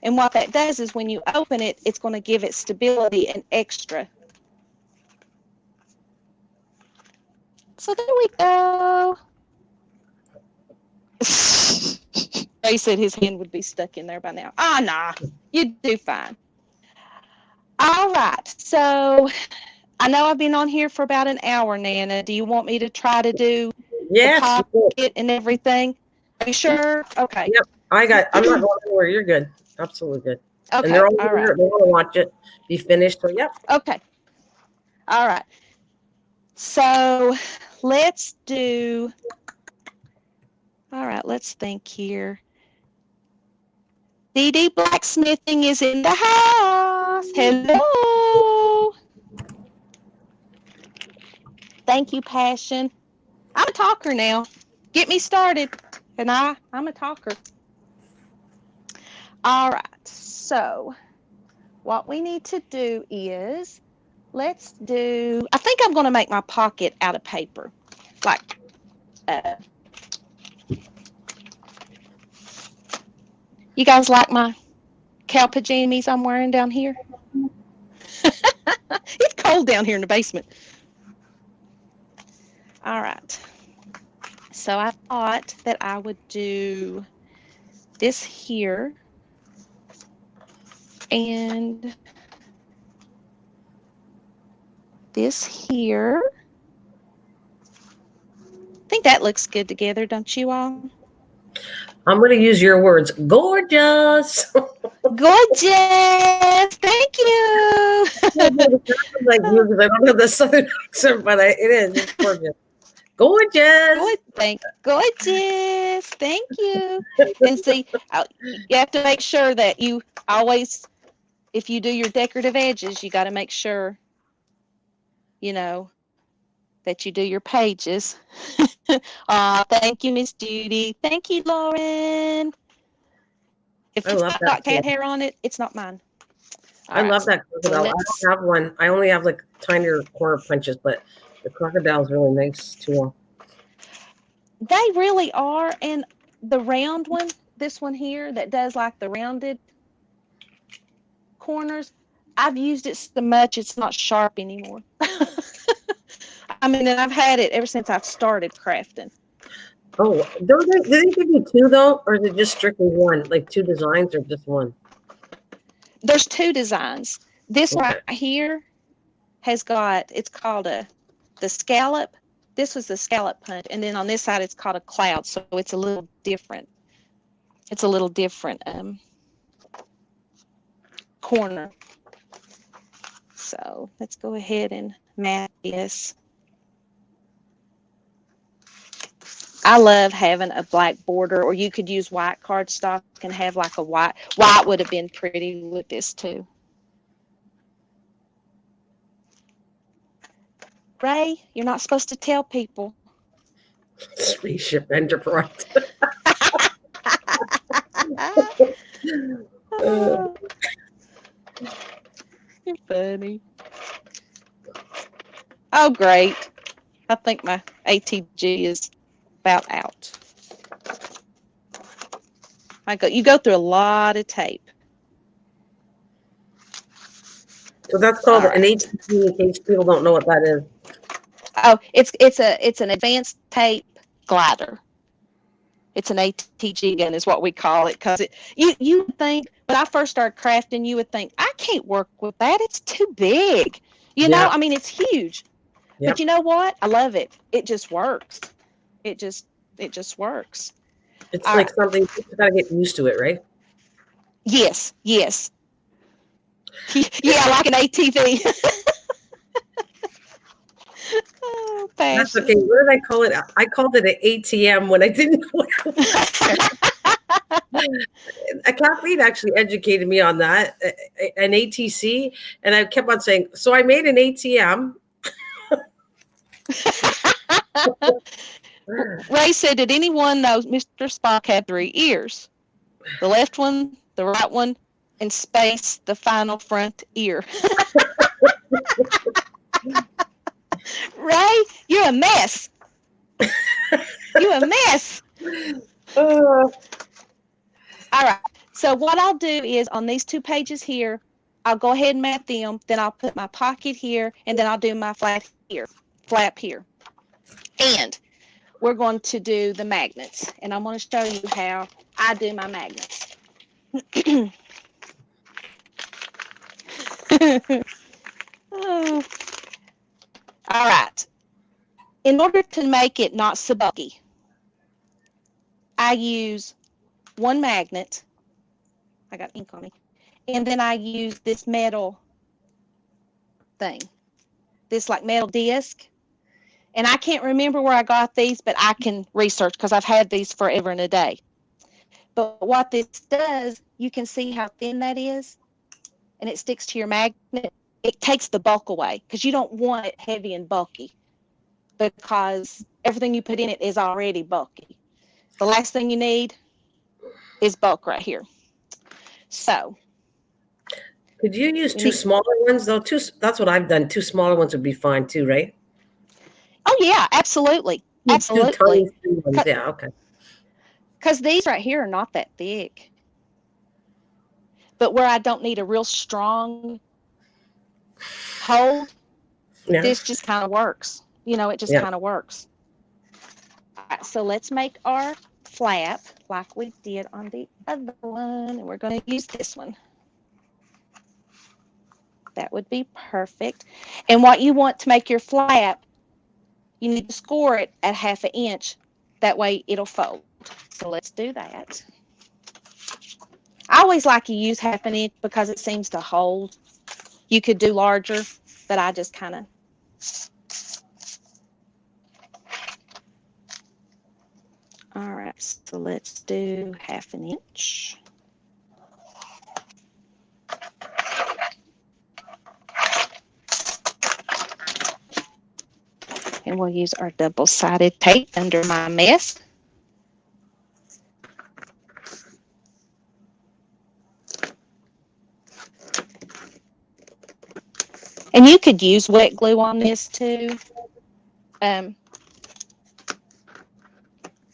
And what that does is when you open it, it's going to give it stability and extra. So there we go. Ray said his hand would be stuck in there by now. Ah, nah, you do fine. All right, so I know I've been on here for about an hour, Nana. Do you want me to try to do the Yes, you did. pocket and everything? Are you sure? Okay. Yep. I'm not going anywhere. You're good. Absolutely good. And Okay, they're all all right. here. They want to watch it be finished. So, yep. Okay, all right. So let's do, all right, let's think here. Dee Dee Blacksmithing is in the house. Hello. Thank you, Passion. I'm a talker now. Get me started. And I'm a talker. All right. So what we need to do is I think I'm going to make my pocket out of paper. Like, you guys like my cow pajamas I'm wearing down here? It's cold down here in the basement. All right. So I thought that I would do this here and this here. I think that looks good together, don't you all? I'm going to use your words. Gorgeous. Gorgeous. Thank you. Like you, because I don't have the southern accent, but it is. It's gorgeous. Gorgeous. Gorgeous. Thank you. And see, you have to make sure that you always, if you do your decorative edges, you got to make sure, that you do your pages. Thank you, Miss Judy. Thank you, Lauren. If I it's love not that. got cat hair on it, it's not mine. I love that crocodile. I don't have one. I only have like tinier corner punches, but the crocodile is really nice too. They really are. And the round one, this one here that does like the rounded corners, I've used it so much it's not sharp anymore. I mean, and I've had it ever since I've started crafting. Oh, do they give you two though, or is it just strictly one? Like two designs or just one? There's two designs. This Okay. right here it's called the scallop. This was the scallop punch, and then on this side it's called a cloud, so it's a little different. It's a little different corner. So let's go ahead and mat this. I love having a black border, or you could use white cardstock and have like a white. White would have been pretty with this too. Ray, you're not supposed to tell people. Spaceship Enterprise. Uh, You're funny. Oh, great. I think my ATG is about out. You go through a lot of tape. so that's All called an right. ATG in case people don't know what that is. Oh, it's an advanced tape glider. It's an ATG gun is what we call it because you would think when I first started crafting you would think I can't work with that. It's too big. Yeah, I mean it's huge. But yep. you know what? I love it. It just works. It just it just works. It's All like right. something you gotta get used to it, right? Yes, yes. Yeah, like an ATV. Oh, That's okay. passion. What did I call it? I called it an ATM when I didn't know what it was. Kathleen actually educated me on that, an ATC, and I kept on saying, so I made an ATM. Ray said, "Did anyone know Mr. Spock had three ears? The left one, the right one, and space the final front ear." Ray, you're a mess. You a mess. Oh, All right. So what I'll do is on these 2 pages here, I'll go ahead and mat them. Then I'll put my pocket here, and then I'll do my flap here. And we're going to do the magnets. And I'm going to show you how I do my magnets. Oh, all right. In order to make it not so bulky, I use one magnet. I got ink on me. And then I use this metal thing, this like metal disc. And I can't remember where I got these, but I can research because I've had these forever and a day. But what this does, you can see how thin that is, and it sticks to your magnet. It takes the bulk away because you don't want it heavy and bulky because everything you put in it is already bulky. The last thing you need is bulk right here. So could you use you two need, smaller ones though? That's what I've done. Two smaller ones would be fine too, right? oh yeah, absolutely, Two absolutely. tiny thin ones. Yeah, okay. Because these right here are not that thick. But where I don't need a real strong hold, Yeah, this just kind of works. It just yeah. kind of works. All right, so let's make our flap like we did on the other one. And we're going to use this one. That would be perfect. And what you want to make your flap, you need to score it at 1/2 inch. That way it'll fold. So let's do that. I always like to use 1/2 inch because it seems to hold. You could do larger, but I just kind of. All right, so let's do 1/2 inch. And we'll use our double-sided tape under my mess. And you could use wet glue on this too. Um,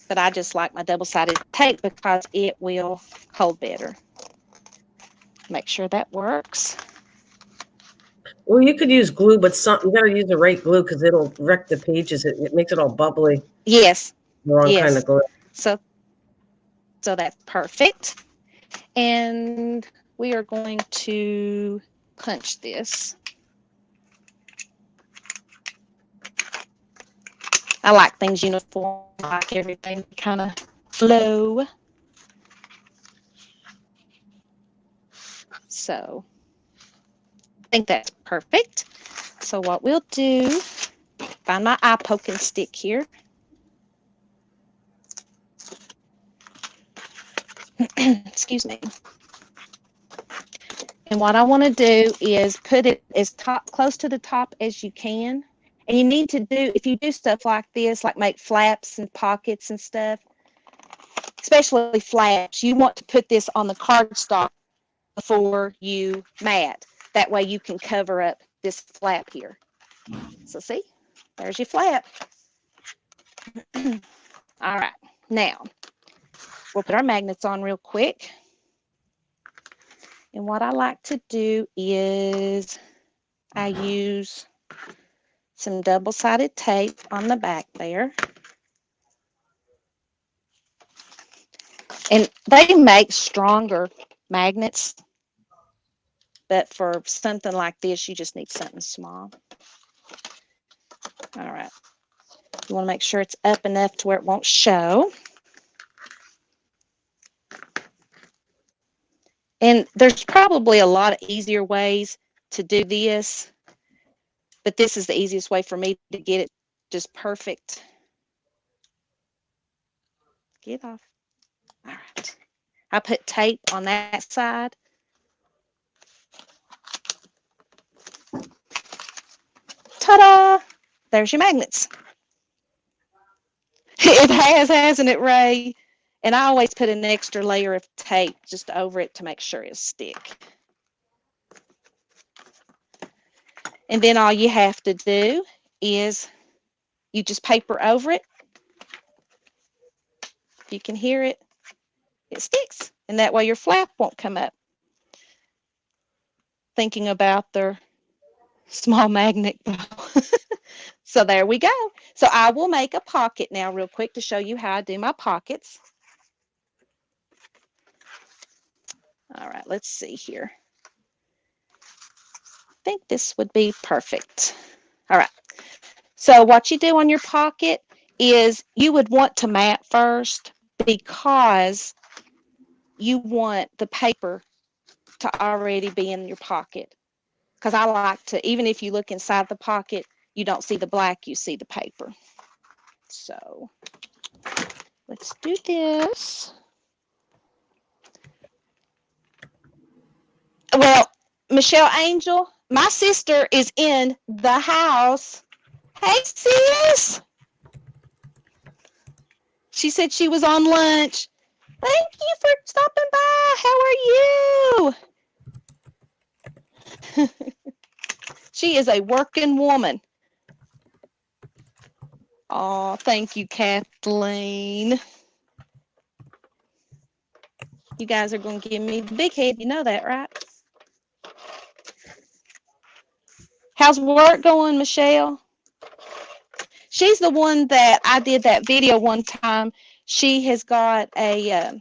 but I just like my double-sided tape because it will hold better. Make sure that works. Well, you could use glue, but you got to use the right glue because it'll wreck the pages. It makes it all bubbly. Yes, The wrong kind of yes. glue. So, so that's perfect. And we are going to punch this. I like things uniform, I like everything kind of flow. So I think that's perfect. So what we'll do, find my eye poking stick here. Excuse me. And what I want to do is put it as close to the top as you can. And you need to do, if you do stuff like this, like make flaps and pockets and stuff, especially flaps, you want to put this on the cardstock before you mat. That way you can cover up this flap here. So see, there's your flap. All right, now we'll put our magnets on real quick. And what I like to do is I use some double-sided tape on the back there. And they make stronger magnets, but for something like this, you just need something small. All right. You want to make sure it's up enough to where it won't show. And there's probably a lot of easier ways to do this, but this is the easiest way for me to get it just perfect. Get off. All right. I put tape on that side. Ta-da! There's your magnets. It has, hasn't it, Ray? And I always put an extra layer of tape just over it to make sure it'll stick. And then all you have to do is you just paper over it. If you can hear it, it sticks. And that way your flap won't come up. Thinking about their small magnet though. So there we go. So I will make a pocket now real quick to show you how I do my pockets. All right, let's see here. I think this would be perfect. All right. So what you do on your pocket is you would want to mat first because you want the paper to already be in your pocket. Because I like to, even if you look inside the pocket, you don't see the black, you see the paper. So let's do this. Well, Michelle Angel, my sister is in the house. Hey, sis. She said she was on lunch. Thank you for stopping by. How are you? She is a working woman. Oh, thank you, Kathleen. You guys are going to give me the big head. You know that, right? How's work going, Michelle? She's the one that I did that video one time. She has got a,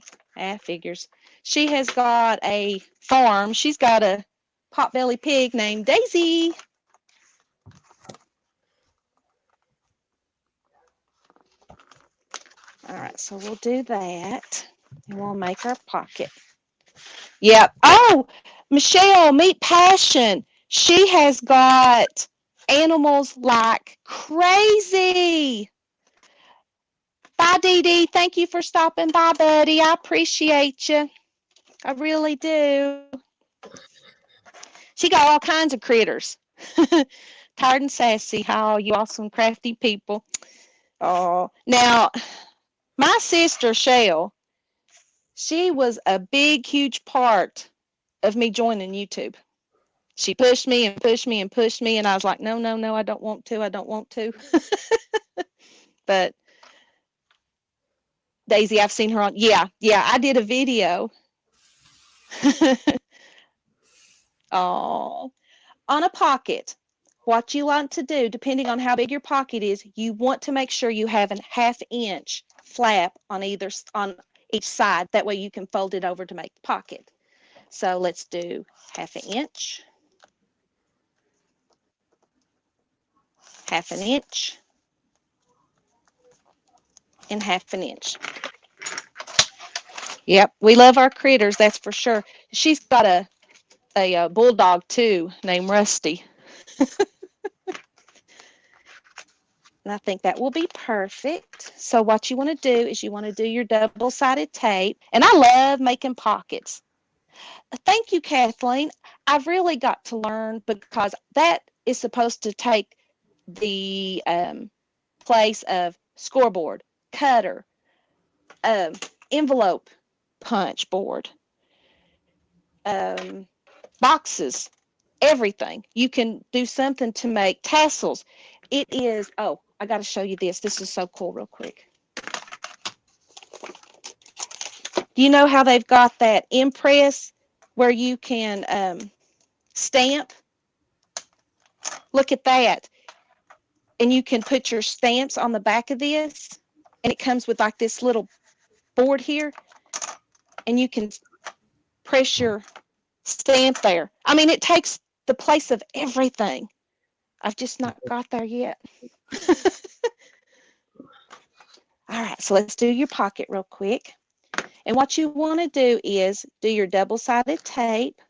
figures. She has got a farm. She's got a potbelly pig named Daisy. All right, so we'll do that. And we'll make our pocket. Yep. Oh, Michelle, meet Passion. She has got animals like crazy. Bye, Dee Dee. Thank you for stopping by, buddy. I appreciate you. I really do. She got all kinds of critters. Tired and sassy. How you awesome, crafty people. Oh, now, my sister, Shell, she was a big, huge part of me joining YouTube. She pushed me and pushed me and pushed me, and I was like, no, no, no, I don't want to. I don't want to. But Daisy, I've seen her on. Yeah, I did a video. Oh, on a pocket. What you want to do, depending on how big your pocket is, you want to make sure you have a 1/2 inch flap on on each side. That way you can fold it over to make the pocket. So let's do 1/2 inch, 1/2 inch, and 1/2 inch. Yep, we love our critters, that's for sure. She's got a bulldog too named Rusty. And I think that will be perfect. So what you want to do is you want to do your double-sided tape. And I love making pockets. Thank you, Kathleen. I've really got to learn because that is supposed to take the place of scoreboard, cutter, envelope, punch board. um, boxes, everything. You can do something to make tassels. It is, oh, I got to show you this. This is so cool, real quick. You know how they've got that impress where you can stamp? Look at that. And you can put your stamps on the back of this. And it comes with like this little board here. And you can press your stamp there. I mean, it takes the place of everything. I've just not got there yet. All right, so let's do your pocket real quick. And what you want to do is do your double-sided tape.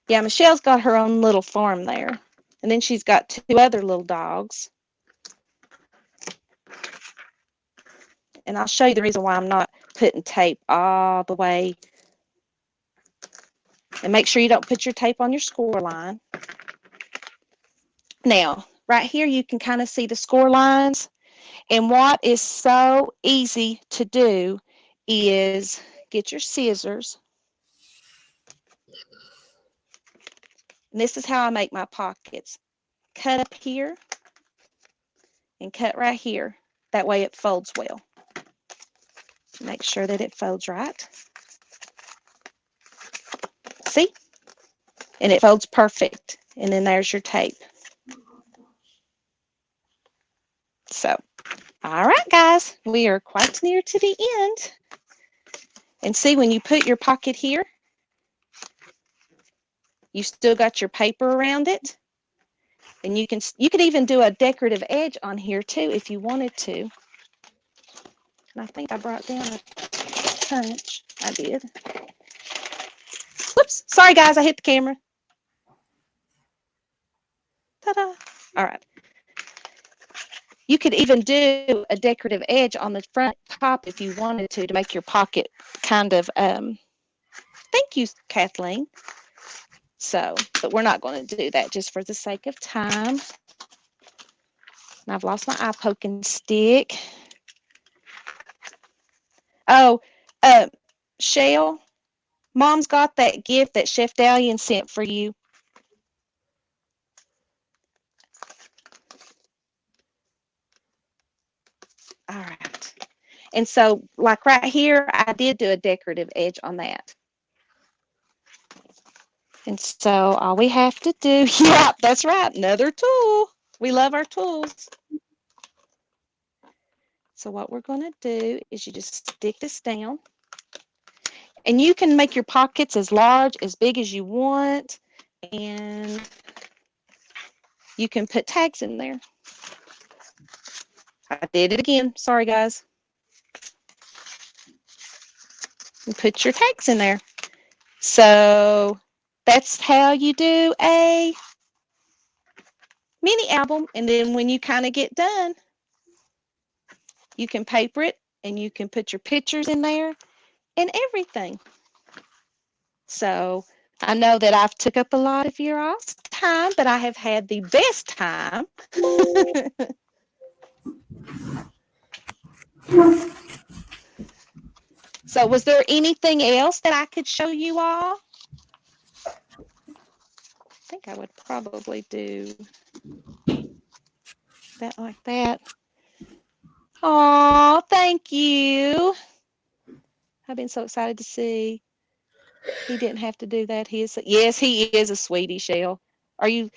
Yeah, Michelle's got her own little farm there. And then she's got two other little dogs. And I'll show you the reason why I'm not putting tape all the way. And make sure you don't put your tape on your score line. Now, right here you can kind of see the score lines. And what is so easy to do is get your scissors. And this is how I make my pockets. Cut up here and cut right here. That way it folds well. Make sure that it folds right. See? And it folds perfect. And then there's your tape. So, all right, guys, we are quite near to the end. And see, when you put your pocket here, you still got your paper around it. And you could even do a decorative edge on here too if you wanted to. And I think I brought down a punch. I did. Whoops. Sorry, guys. I hit the camera. Ta-da. All right. You could even do a decorative edge on the front top if you wanted to make your pocket kind of, thank you, Kathleen. So, but we're not going to do that just for the sake of time. And I've lost my eye poking stick. Oh, Shell, Mom's got that gift that Chef Dalian sent for you. All right. And so, like right here, I did do a decorative edge on that. And so all we have to do, yeah, that's right, another tool. We love our tools. So what we're going to do is you just stick this down. And you can make your pockets as large, as big as you want. And you can put tags in there. I did it again. Sorry, guys. And put your tags in there. So that's how you do a mini album. And then when you kind of get done, you can paper it and you can put your pictures in there and everything. So I know that I've took up a lot of your all's time, but I have had the best time. So was there anything else that I could show you all? I think I would probably do that like that. Oh, thank you. I've been so excited to see. He didn't have to do that. Yes, he is a sweetie, Shell. Are you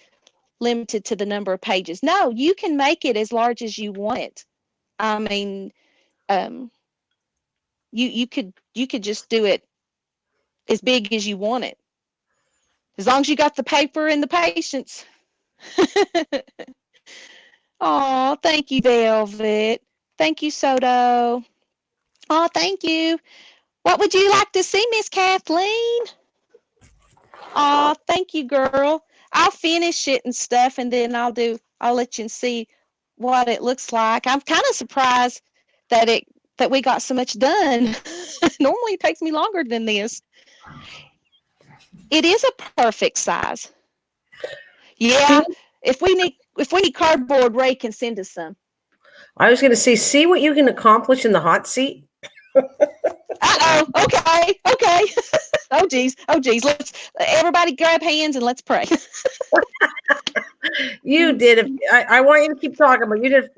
limited to the number of pages? No, you can make it as large as you want it. I mean, you could just do it as big as you want it, as long as you got the paper and the patience. Oh, thank you, Velvet. Thank you, Soto. Oh, thank you. What would you like to see, Miss Kathleen? Oh, thank you, girl. I'll finish it and stuff, and then I'll let you see what it looks like. I'm kind of surprised that we got so much done. Normally it takes me longer than this. It is a perfect size. Yeah, if we need cardboard, Ray can send us some. I was going to say, see what you can accomplish in the hot seat. Uh-oh. Okay. Okay. Oh, geez. Oh, geez. Let's everybody grab hands and let's pray. You did. I want you to keep talking, but you did.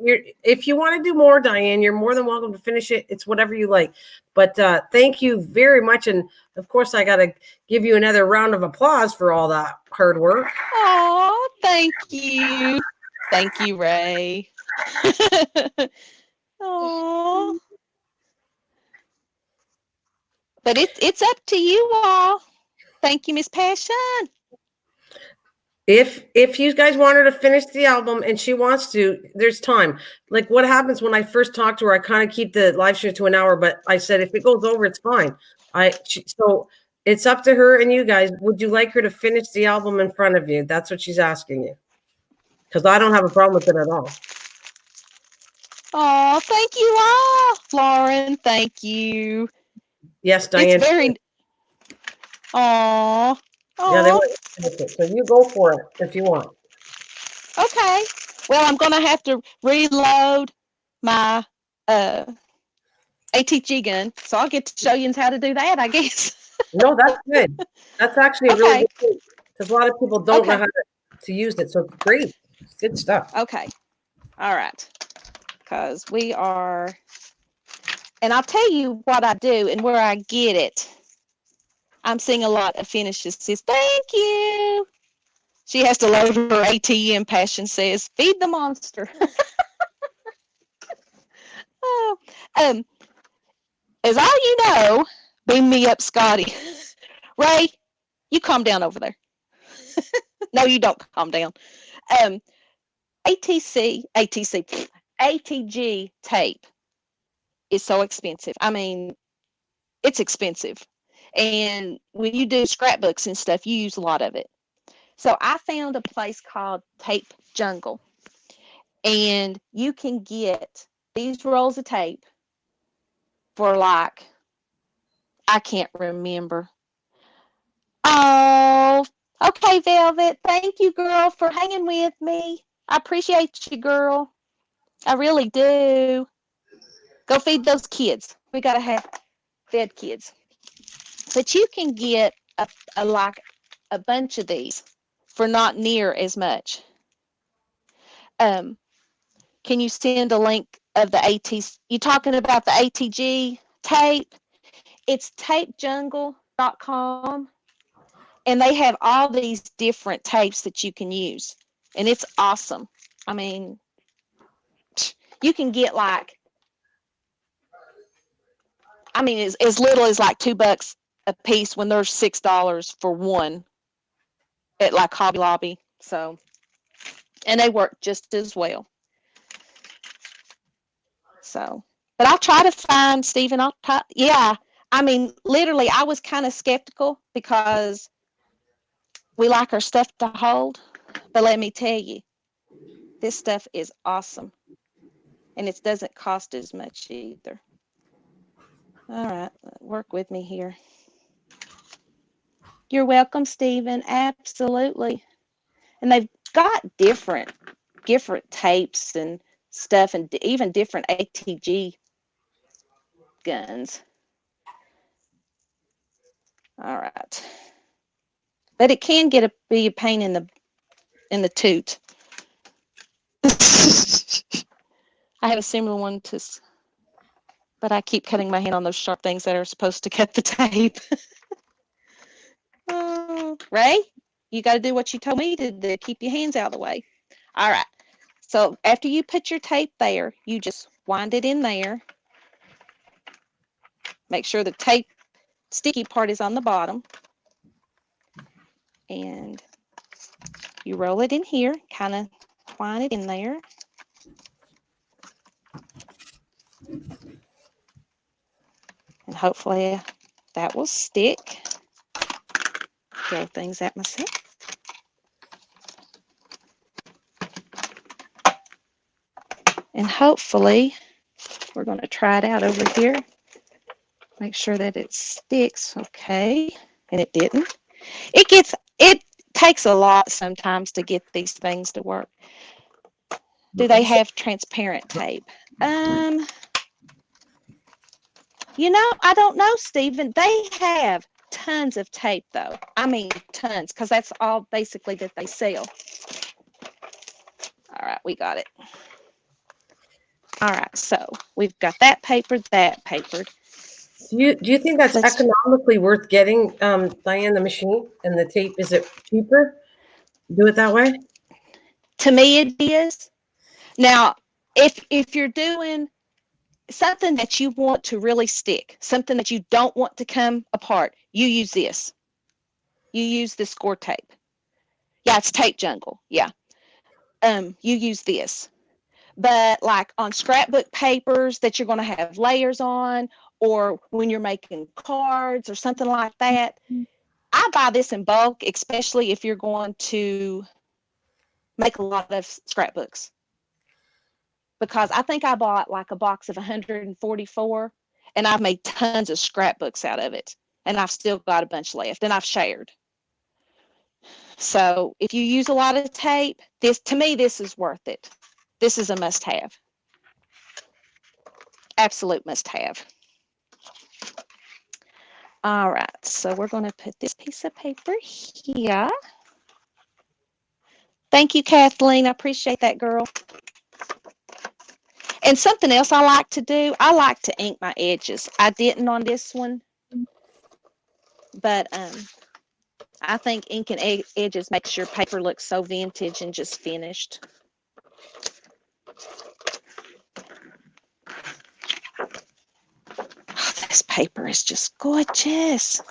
If you want to do more, Diane, you're more than welcome to finish it. It's whatever you like. But thank you very much. And of course, I got to give you another round of applause for all that hard work. Oh, thank you. Thank you, Ray. Oh, but it's up to you all. Thank you, Miss Passion. If you guys want her to finish the album and she wants to, there's time. Like what happens when I first talked to her, I kind of keep the live show to an hour, but I said if it goes over, it's fine. So it's up to her and you guys. Would you like her to finish the album in front of you? That's what she's asking you. Because I don't have a problem with it at all. Oh, thank you all, Lauren. Thank you. Yes, It's Diane. very. Oh, Yeah, they oh. want you to finish it. So you go for it if you want. Okay. Well, I'm gonna have to reload my uh ATG gun, so I'll get to show you how to do that, I guess. No, that's good. That's actually a really Okay. good thing. Because a lot of people don't know Okay. how to use it. So it's great. It's good stuff. Okay. All right. Because we are, and I'll tell you what I do and where I get it. I'm seeing a lot of finishes says, thank you. She has to load her ATM. Passion says, feed the monster. Oh, as all you know, beam me up, Scotty. Ray, you calm down over there. No, you don't calm down. Um, ATG tape is so expensive. I mean, it's expensive. And when you do scrapbooks and stuff, you use a lot of it. So I found a place called Tape Jungle, and you can get these rolls of tape for like, I can't remember. Oh, okay, Velvet. Thank you, girl, for hanging with me. I appreciate you, girl. I really do. Go feed those kids. We got to have fed kids. But you can get like a bunch of these for not near as much. Um, can you send a link of the AT? You talking about the ATG tape? It's tapejungle.com, and they have all these different tapes that you can use, and it's awesome. I mean, you can get like, I mean, as little as like $2 a piece when there's $6 for one at like Hobby Lobby. So, and they work just as well. So, but I'll try to find Stephen. I'll try. Yeah, I mean, literally, I was kind of skeptical because we like our stuff to hold. But let me tell you, this stuff is awesome, and it doesn't cost as much either. All right, work with me here. You're welcome, Stephen. Absolutely. And they've got different tapes and stuff, and even different ATG guns. All right. But it can be a pain in the toot. I have a similar one but I keep cutting my hand on those sharp things that are supposed to cut the tape. Oh, Ray, you got to do what you told me to do. Keep your hands out of the way. All right. So after you put your tape there, you just wind it in there. Make sure the tape sticky part is on the bottom. And you roll it in here, kind of twine it in there. And hopefully that will stick. Throw things at myself. And hopefully we're going to try it out over here. Make sure that it sticks. Okay. And it didn't. It takes a lot sometimes to get these things to work. Do they have transparent tape? I don't know, Stephen. They have tons of tape, though. I mean, tons, because that's all basically that they sell. All right, we got it. All right, so we've got that papered, that papered. Do you think that's Let's. economically worth getting, Diane, the machine and the tape? Is it cheaper? Do it that way? To me, it is. Now, if you're doing something that you want to really stick, something that you don't want to come apart, you use this. You use this score tape. Yeah, it's tape jungle. Yeah. You use this. But like on scrapbook papers that you're going to have layers on, or when you're making cards or something like that, I buy this in bulk, especially if you're going to make a lot of scrapbooks. Because I think I bought like a box of 144 and I've made tons of scrapbooks out of it. And I've still got a bunch left and I've shared. So if you use a lot of tape, this to me, this is worth it. This is a must have. Absolute must have. All right, so we're going to put this piece of paper here. Thank you, Kathleen. I appreciate that, girl. And something else I like to do, I like to ink my edges. I didn't on this one, but I think inking edges makes your paper look so vintage and just finished. Oh, this paper is just gorgeous.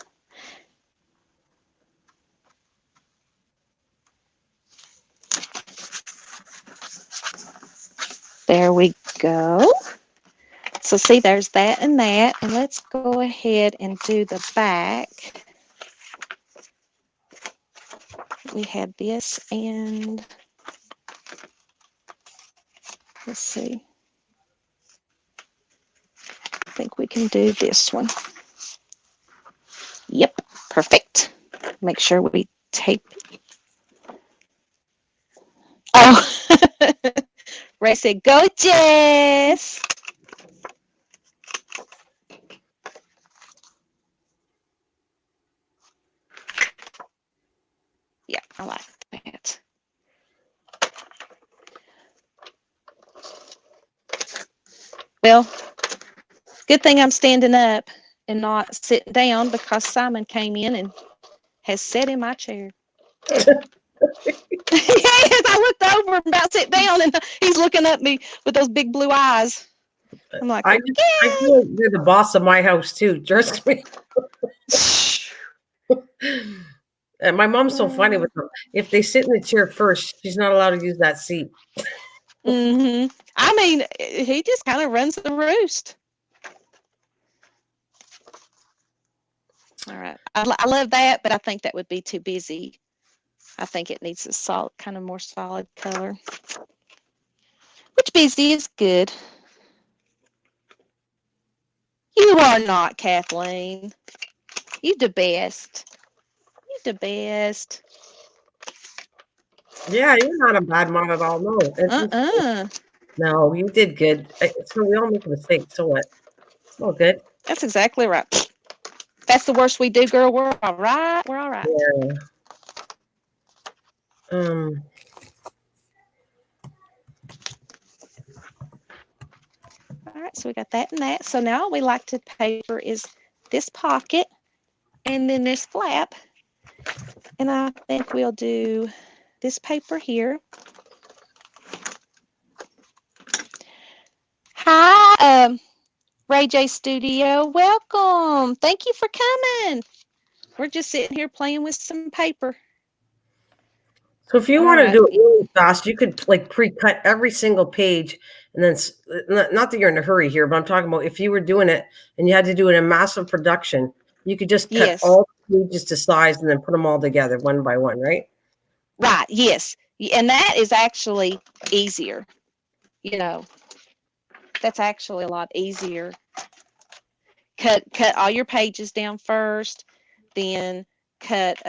There we go. So see, there's that and that. And let's go ahead and do the back. We had this and let's see. I think we can do this one. Yep, perfect. Make sure we tape. Oh, Ray said, go Jess. Yeah, I like that. Well, good thing I'm standing up and not sitting down because Simon came in and has sat in my chair. Yes, I looked over and about sit down and he's looking at me with those big blue eyes. I'm like, I okay. feel like you're the boss of my house too. Trust me. And my mom's so funny with them. If they sit in the chair first, she's not allowed to use that seat. Mm-hmm. I mean, he just kind of runs the roost. All right. I love that, but I think that would be too busy. I think it needs a solid, kind of more solid color. Which busy is good. You are not, Kathleen. You the best. You the best. Yeah, you're not a bad mom at all. No, Uh-uh. no, you did good. So we all make mistakes. So what? It's all good. That's exactly right. That's the worst we do, girl. We're all right. We're all right. Yeah. Um. All right, so we got that and that. So now we like to paper is this pocket and then this flap. And I think we'll do this paper here. Hi, Ray J Studio. Welcome. Thank you for coming. We're just sitting here playing with some paper. So if you All want to right. do it really fast, you could like pre-cut every single page, and then not that you're in a hurry here, but I'm talking about if you were doing it and you had to do it in a massive production, you could just cut Yes. all the pages to size and then put them all together one by one, right? Right. Yes. And that is actually easier. You know, that's actually a lot easier. Cut all your pages down first, then cut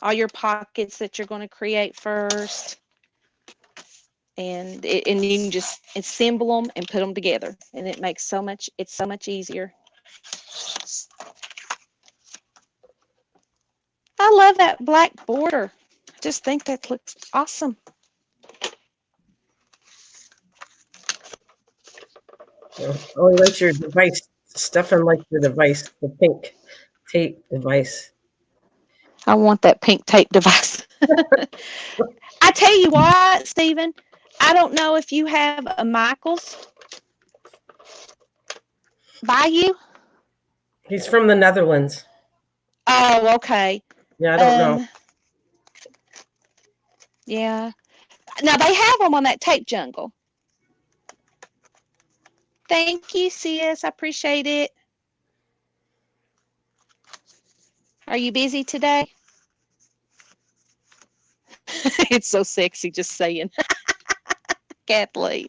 all your pockets that you're going to create first, and you can just assemble them and put them together, and it makes it's so much easier. I love that black border. I just think that looks awesome. Oh, he likes your device. Stefan likes your device, the pink tape device. I want that pink tape device. I tell you what, Stephen, I don't know if you have a Michael's by you. He's from the Netherlands. Oh, okay. Yeah, I don't know. Um, yeah. Now they have them on that tape jungle. Thank you, sis. I appreciate it. Are you busy today? It's so sexy just saying, Kathleen.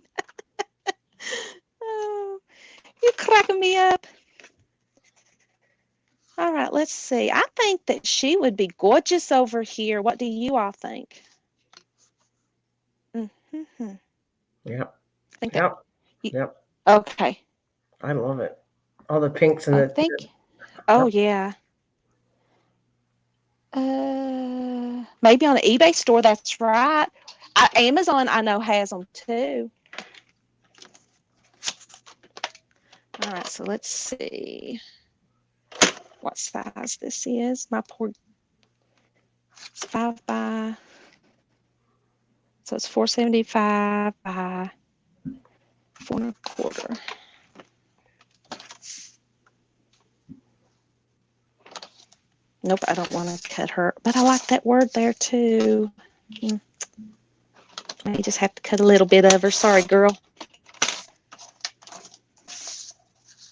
Oh, you're cracking me up. All right, let's see. I think that she would be gorgeous over here. What do you all think? Mm-hmm. Yep. I think that. Yep. You, Yep. okay. I love it. All the pinks and I the. think. Oh Yep. yeah. Maybe on an eBay store. That's right. Amazon, I know, has them too. All right, so let's see what size this is. My poor, it's 5 by, so it's 475 by 4 1/4. Nope, I don't want to cut her, but I like that word there too. I just have to cut a little bit of her. Sorry, girl.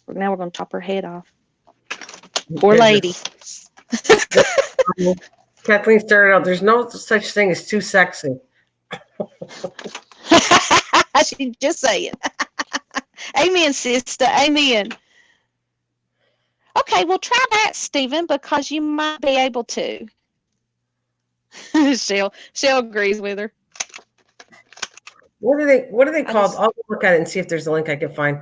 Now we're going to chop her head off. Poor lady. Kathleen started out. There's no such thing as too sexy. She's just saying. Amen, sister. Amen. Okay, well, try that, Stephen, because you might be able to. Shell agrees with her. What are they called? I'll look at it and see if there's a link I can find.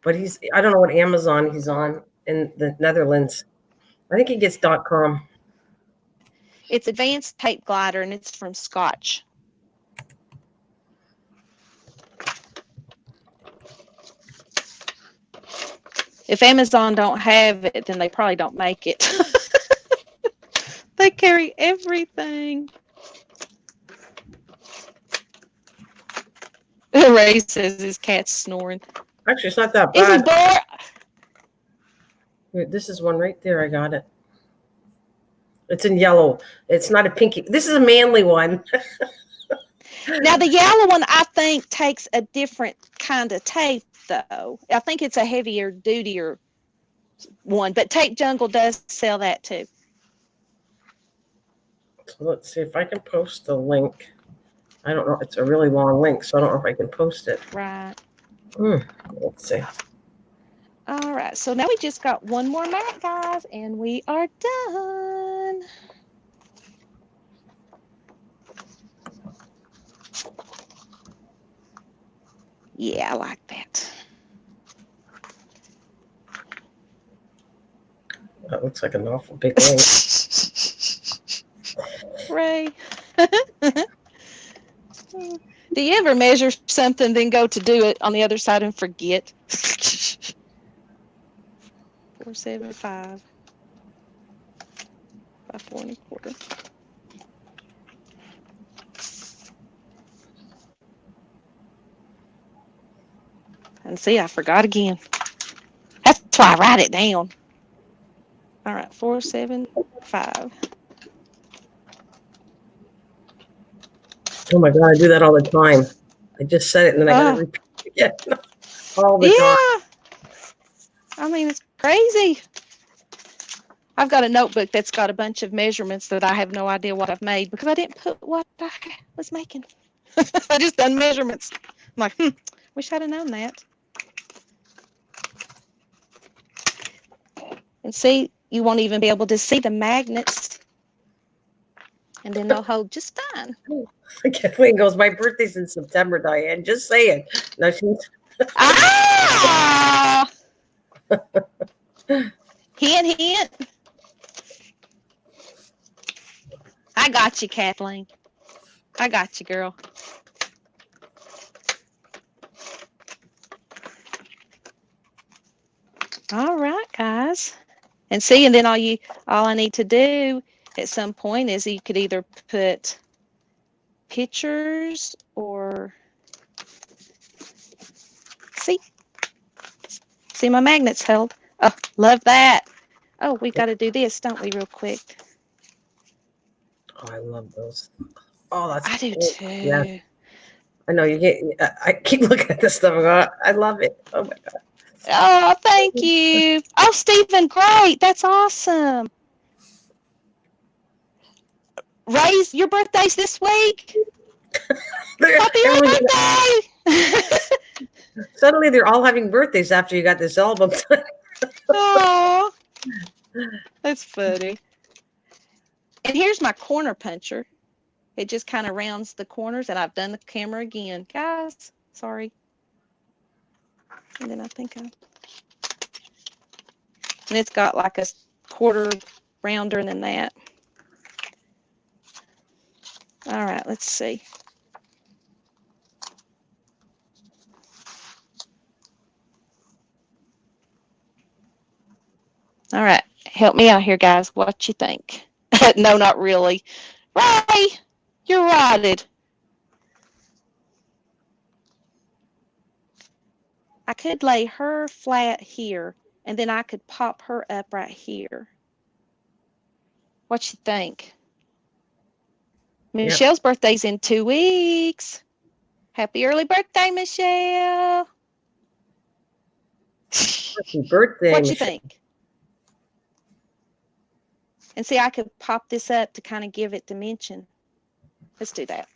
But I don't know what Amazon he's on in the Netherlands. I think he gets .com. It's Advanced Tape Glider, and it's from Scotch. If Amazon don't have it, then they probably don't make it. They carry everything. Ray says his cat's snoring. Actually, it's not that Is he bad. bored? Wait, this is one right there. I got it. It's in yellow. It's not a pinky. This is a manly one. Now, the yellow one, I think, takes a different kind of tape, though. I think it's a heavier, dutier one, but Tape Jungle does sell that, too. So let's see if I can post the link. I don't know. It's a really long link, so I don't know if I can post it. Right. Let's see. All right, so now we just got one more mat, guys, and we are done. Yeah, I like that. That looks like an awful big link. Ray. Do you ever measure something, then go to do it on the other side and forget? 475 by 4 1/4. And see, I forgot again. That's why I write it down. All right, 475. Oh my God, I do that all the time. I just said it and then I got to repeat it again all the time. I mean, it's crazy. I've got a notebook that's got a bunch of measurements that I have no idea what I've made because I didn't put what I was making. I just done measurements. I'm like, wish I'd have known that. And see, you won't even be able to see the magnets. And then they'll hold just fine. Kathleen goes, my birthday's in September, Diane. Just saying. No, she's Ah! Hint, hint. I got you, Kathleen. I got you, girl. All right, guys. And see, and then all I need to do at some point is you could either put pictures or see, see my magnets held. Oh, love that. Oh, we got to do this, don't we, real quick? oh, I love those. Oh, that's I do cool. Yeah, too. I know you get. I keep looking at this stuff. And go, I love it. Oh my Oh, thank you. Oh, Stephen, great. That's awesome. Ray's, your birthday's this week. Happy Everyone's birthday. suddenly they're all having birthdays after you got this album. Oh, that's funny. And here's my corner puncher. It just kind of rounds the corners, and I've done the camera again. Guys, sorry. And then I think and it's got like a quarter rounder than that. All right, let's see. All right, help me out here, guys. What you think? No, not really. Ray, you're righted. I could lay her flat here, and then I could pop her up right here. What you think? Yep. Michelle's birthday's in 2 weeks. Happy early birthday, Michelle. Happy birthday, What you Michelle. think? And see, I could pop this up to kind of give it dimension. Let's do that.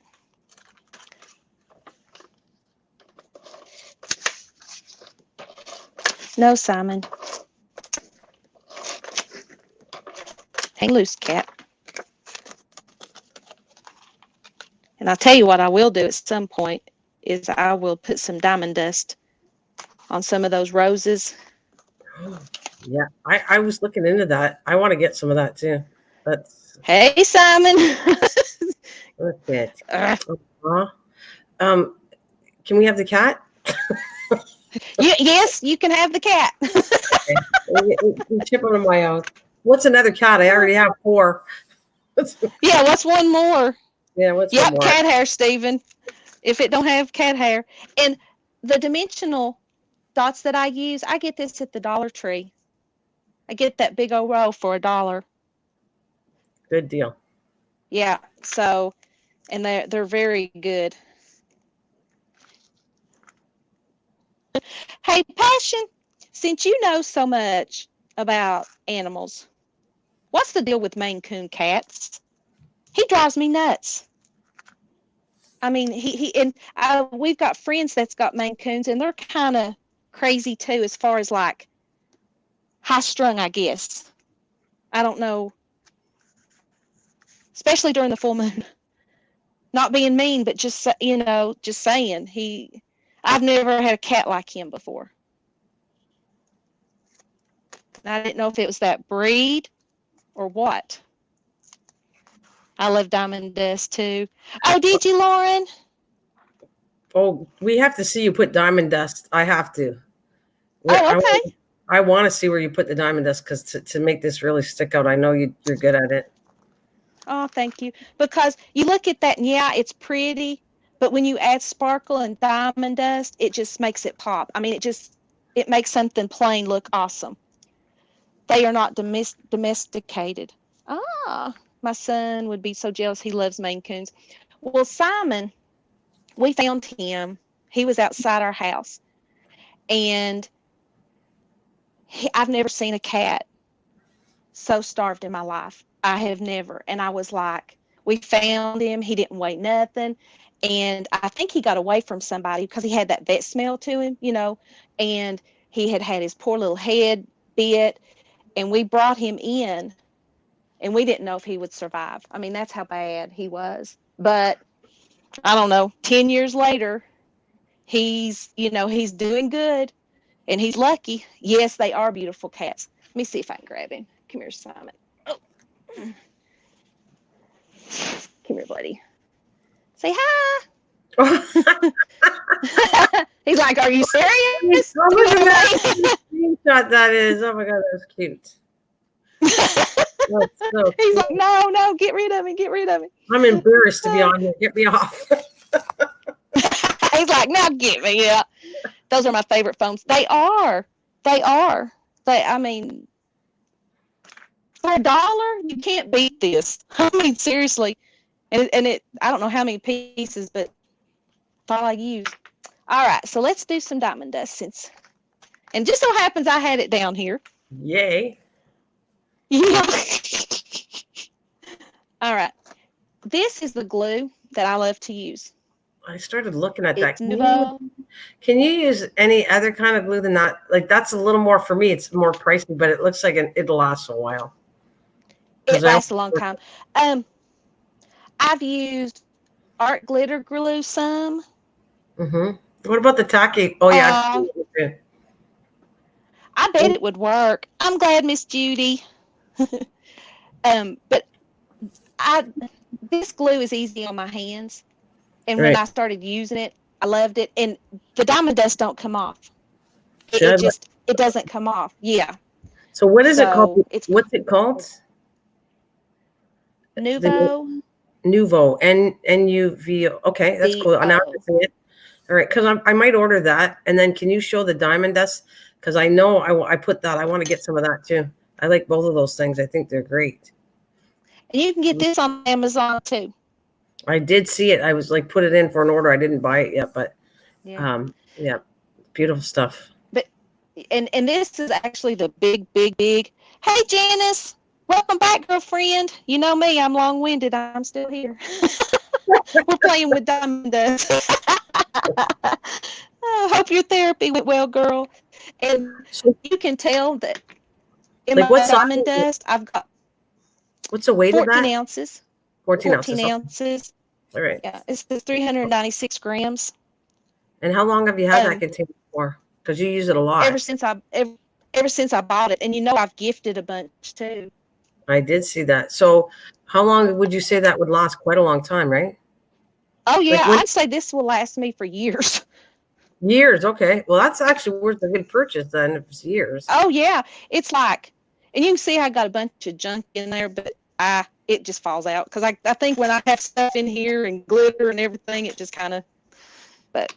No, Simon. Hang loose, cat. And I'll tell you what I will do at some point is I will put some diamond dust on some of those roses. Yeah, I was looking into that. I want to get some of that too. That's Hey, Simon. it. Um, can we have the cat? Yes, you can have the cat. Chip on my own. What's another cat? I already have 4. Yeah, what's one more? Yeah, what's one Yep, more? cat hair, Stephen. If it don't have cat hair. And the dimensional dots that I use, I get this at the Dollar Tree. I get that big old roll for $1. Good deal. Yeah, so, and they're very good. Hey, Passion, since you know so much about animals, what's the deal with Maine Coon cats? He drives me nuts. I mean, we've got friends that's got Maine Coons, and they're kind of crazy too, as far as like high strung, I guess. I don't know, especially during the full moon. Not being mean, but just just saying. I've never had a cat like him before. And I didn't know if it was that breed or what. I love diamond dust too. Oh, did you, Lauren? Oh, we have to see you put diamond dust. I have to. Oh, okay. I want to see where you put the diamond dust because to make this really stick out, I know you're good at it. Oh, thank you. Because you look at that, and yeah, it's pretty, but when you add sparkle and diamond dust, it just makes it pop. I mean, it makes something plain look awesome. They are not domesticated. Ah, my son would be so jealous. He loves Maine Coons. Well, Simon, we found him. He was outside our house, and I've never seen a cat so starved in my life. I have never. And I was like, we found him. He didn't weigh nothing. And I think he got away from somebody because he had that vet smell to him, and he had had his poor little head bit. And we brought him in, and we didn't know if he would survive. I mean, that's how bad he was. But I don't know, 10 years later, he's doing good and he's lucky. Yes, they are beautiful cats. Let me see if I can grab him. Come here, Simon. Oh, come here, buddy. Say hi. He's like, "Are you serious? Oh, You look at want that me?" screenshot that is. Oh my God, that's cute. That's so He's like, cute. "No, no, get rid of me, get rid of me." I'm embarrassed to be on here. Get me off. He's like, "Now get me." Yeah, those are my favorite phones. They are. They are. I mean, for $1, you can't beat this. I mean, seriously. And I don't know how many pieces, but it's all I use. All right, so let's do some diamond dust and just so happens I had it down here. Yay. Yeah. All right. This is the glue that I love to use. I started looking at It's that. Nuvo. Can you use any other kind of glue than that? Like that's a little more for me. It's more pricey, but it looks like it'll last a while. Because It I lasts a long time. Um, I've used art glitter glue some. mm-hmm. What about the tacky? Oh yeah, I've Uh, seen it too. I bet it would work. I'm glad, Miss Judy. But I this glue is easy on my hands, and when Right. I started using it, I loved it. And the diamond dust don't come off. It Should I- just it doesn't come off. Yeah. So what is it called? So it's What's it called? The Nuvo Nuvo Nuvo. Okay, that's cool. Now I'm VO. missing it. All right, because I might order that, and then can you show the diamond dust? Because I know I put that. I want to get some of that too. I like both of those things. I think they're great. And you can get this on Amazon too. I did see it. I was like put it in for an order. I didn't buy it yet, but Yeah. yeah, beautiful stuff. But and this is actually the big. Hey Janice, welcome back, girlfriend. You know me, I'm long-winded. I'm still here. We're playing with diamond dust. I hope your therapy went well, girl. And So, you can tell that in like, my what size? diamond dust, I've got What's the weight of 14 that? ounces. 14 14 ounces. Okay. ounces. All right. Yeah, it's 396 grams. And how long have you had that Um, container for? Because you use it a ever lot. since I ever, ever since I bought it, and I've gifted a bunch too. I did see that. So, how long would you say that would last? Quite a long time, right? Oh Like yeah, when I'd say this will last me for years. years. Okay. Well, that's actually worth a good purchase then if it's years. Oh yeah, it's like, and you can see I got a bunch of junk in there, but it just falls out because I think when I have stuff in here and glitter and everything, it just kind of. But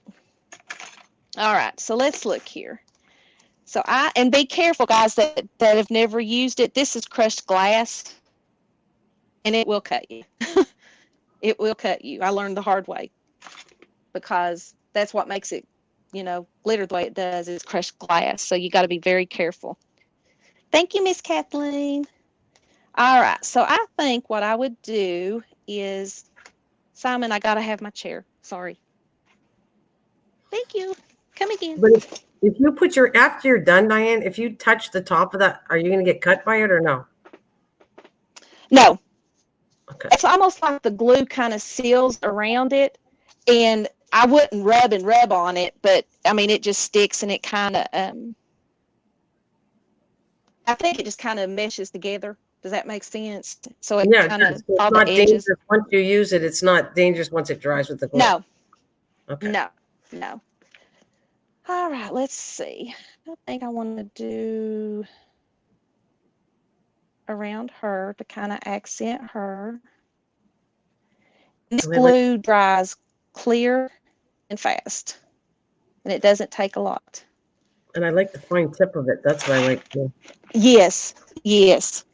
all right, so let's look here. So and be careful, guys, that have never used it. This is crushed glass, and it will cut you. It will cut you. I learned the hard way because that's what makes it, glitter the way it does is crushed glass. So you got to be very careful. Thank you, Miss Kathleen. All right. So I think what I would do is, Simon, I got to have my chair. Sorry. Thank you. Come again. But if you put your after you're done, Diane, if you touch the top of that, are you going to get cut by it or no? No, Okay. it's almost like the glue kind of seals around it. And I wouldn't rub and rub on it, but I mean, it just sticks and it kind of, I think it just kind of meshes together. Does that make sense? So it Yeah, it kind does. of, So it's all the not edges. dangerous once you use it. It's not dangerous once it dries with the glue. No, Okay. no. All right, let's see. I think I want to do around her to kind of accent her. This And I like glue dries clear and fast, and it doesn't take a lot. the fine tip of it. That's what I like too. Yes, yes.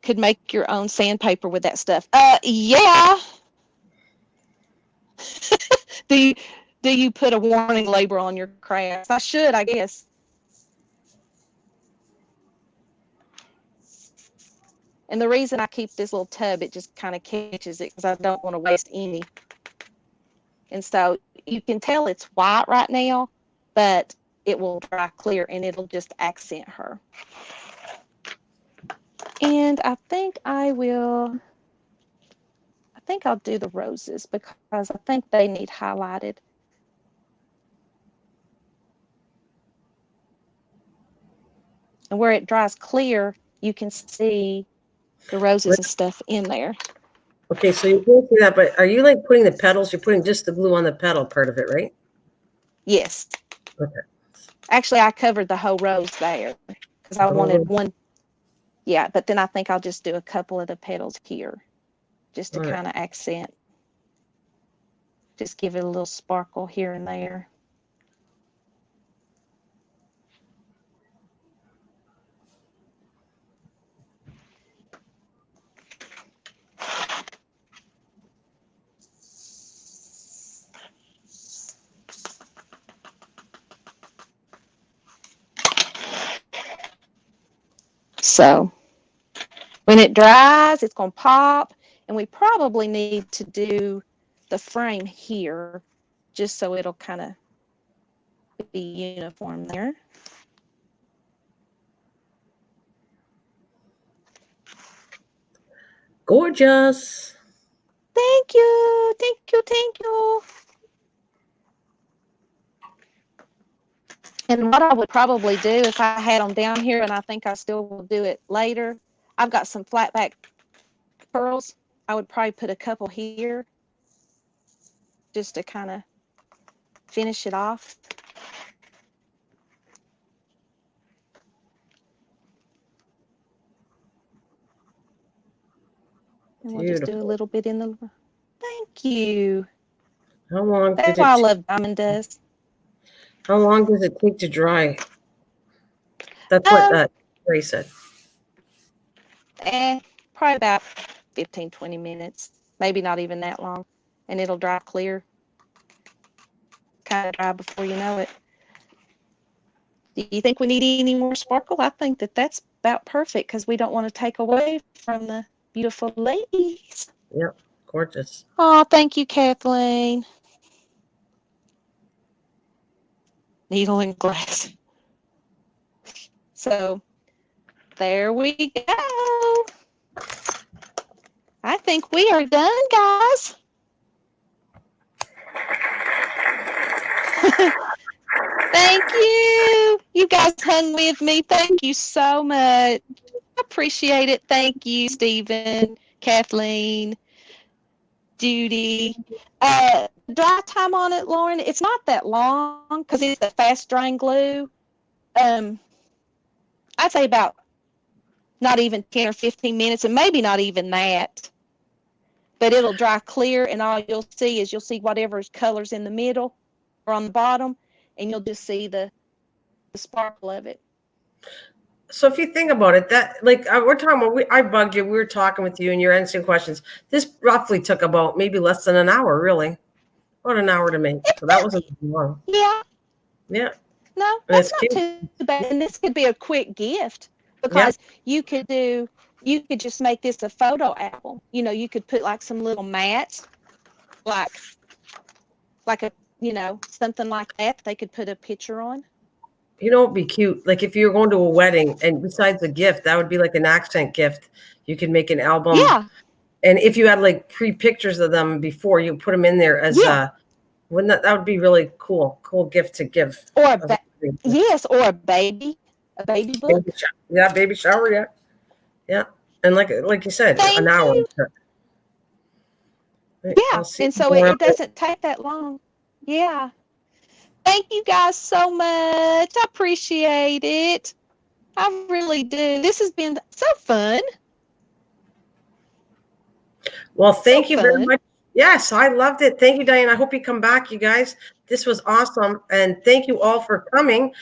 Could make your own sandpaper with that stuff. Yeah. do you do you put a warning label on your crafts? I should, I guess. And the reason I keep this little tub, it just kind of catches it because I don't want to waste any. And so you can tell it's white right now, but it will dry clear and it'll just accent her. And I think I will think I'll do the roses because I think they need highlighted. And where it dries clear, you can see the roses and stuff in there. Okay, so you're going through that, but are you like putting the petals? You're putting just the glue on the petal part of it, right? Yes. Okay. Actually, I covered the whole rose there because I wanted Oh, one. Yeah, but then I think I'll just do a couple of the petals here just to all right. kind of accent, just give it a little sparkle here and there. So when it dries, it's going to pop, and we probably need to do the frame here just so it'll kind of be uniform there. Gorgeous. Thank you, thank you, thank you. And what I would probably do if I had them down here, and I think I still will do it later, I've got some flat back pearls. I would probably put a couple here just to kind of finish it off. And we'll just do a Beautiful. little bit in the. Thank you. How long That's did why it I take? love diamond dust. How long does it take to dry? That's what Um, Ray said. Probably about 15, 20 minutes. Maybe not even that long. And it'll dry clear. Kind of dry before you know it. Do you think we need any more sparkle? I think that that's about perfect because we don't want to take away from the beautiful ladies. Yep, gorgeous. Oh, thank you, Kathleen. Needle and glass. So there we go. I think we are done, guys. Thank you. You guys hung with me. Thank you so much. I appreciate it. Thank you, Stephen, Kathleen, Judy. The dry time on it, Lauren, it's not that long because it's a fast drying glue. Um, I'd say about not even 10 or 15 minutes, and maybe not even that. But it'll dry clear, and all you'll see is you'll see whatever's colors in the middle or on the bottom, and you'll just see the sparkle of it. So if you think about it, that like we're talking about, I bugged you. We were talking with you, and you're answering questions. This roughly took about maybe less than an hour, really, about an hour to make. So that wasn't long. Yeah, Yeah, no, and that's it's not cute. too bad. And this could be a quick gift Yeah, because you could just make this a photo album. You could put like some little mats, like a something like that. They could put a picture on. it'd be cute. Like if you're going to a wedding, and besides the gift, that would be like an accent gift. You could make an album, Yeah, and if you had like pre-pictures of them before, you put them in there as yeah, a. Wouldn't that would be really cool? Cool gift to give. or a As a gift. yes, or a baby Baby book. shower. Yeah, baby shower. Yeah, yeah. And like you said, an Thank hour. you. I'll Yeah, see and you so it, more of it it. doesn't take that long. Yeah. Thank you guys so much. I appreciate it. I really do. This has been so fun. Well, So thank you very fun. much. Yes, I loved it. Thank you, Diane. I hope you come back, you guys. This was awesome. And thank you all for coming.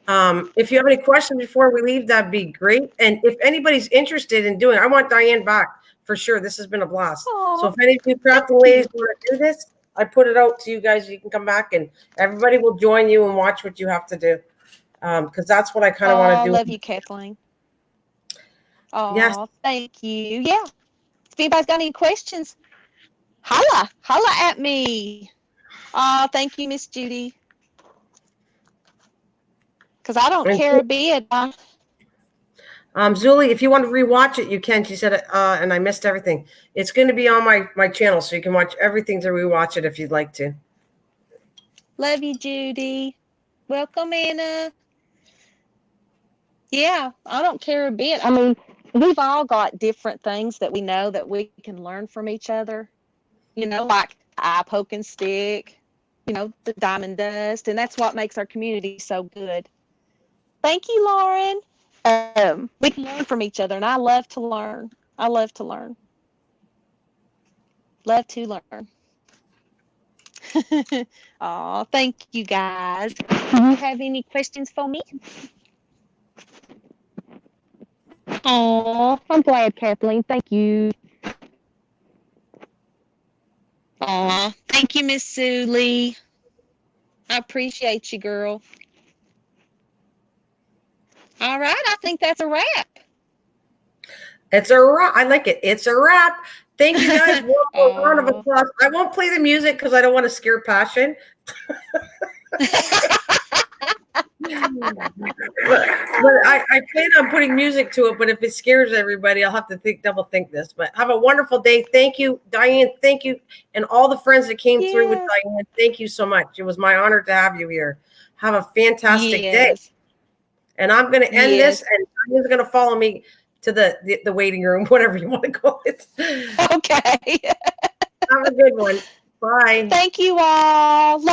If you have any questions before we leave, that'd be great. And if anybody's interested in doing, I want Diane back for sure. This has been a blast. So Oh, if any of you thank crafting ladies you. want to do this, I put it out to you guys. You can come back and everybody will join you and watch what you have to do. Because that's what I kind of want Oh, to love do. you, Kathleen. Yes. Oh, thank you. Yeah. If anybody's got any questions, holla at me. Oh, thank you, Miss Judy. Because I don't And care a bit. Zuli, if you want to rewatch it, you can. She said, and I missed everything. It's going to be on my channel, so you can watch everything to rewatch it if you'd like to. Love you, Judy. Welcome, Anna. Yeah, I don't care a bit. I mean, we've all got different things that we know that we can learn from each other. Like eye poke and stick, the diamond dust, and that's what makes our community so good. Thank you, Lauren. We can learn from each other, and I love to learn. I love to learn. Love to learn. Oh, thank you, guys. Do you have any questions for me? Oh, I'm glad, Kathleen. Thank you. Aw, thank you, Miss Sue Lee. I appreciate you, girl. All right, I think that's a wrap. It's a wrap. I like it. It's a wrap. Thank you, guys. One more round of Oh. applause. I won't play the music because I don't want to scare Passion. but I plan on putting music to it. But if it scares everybody, I'll have to double think this. But have a wonderful day. Thank you, Diane. Thank you, and all the friends that came through with Yes. Diane. Thank you so much. It was my honor to have you here. Have a fantastic day. Yes. And I'm going to end this, Yes. and Diane's going to follow me to the waiting room, whatever you want to call it. Okay. Have a good one. Bye. Thank you all. Love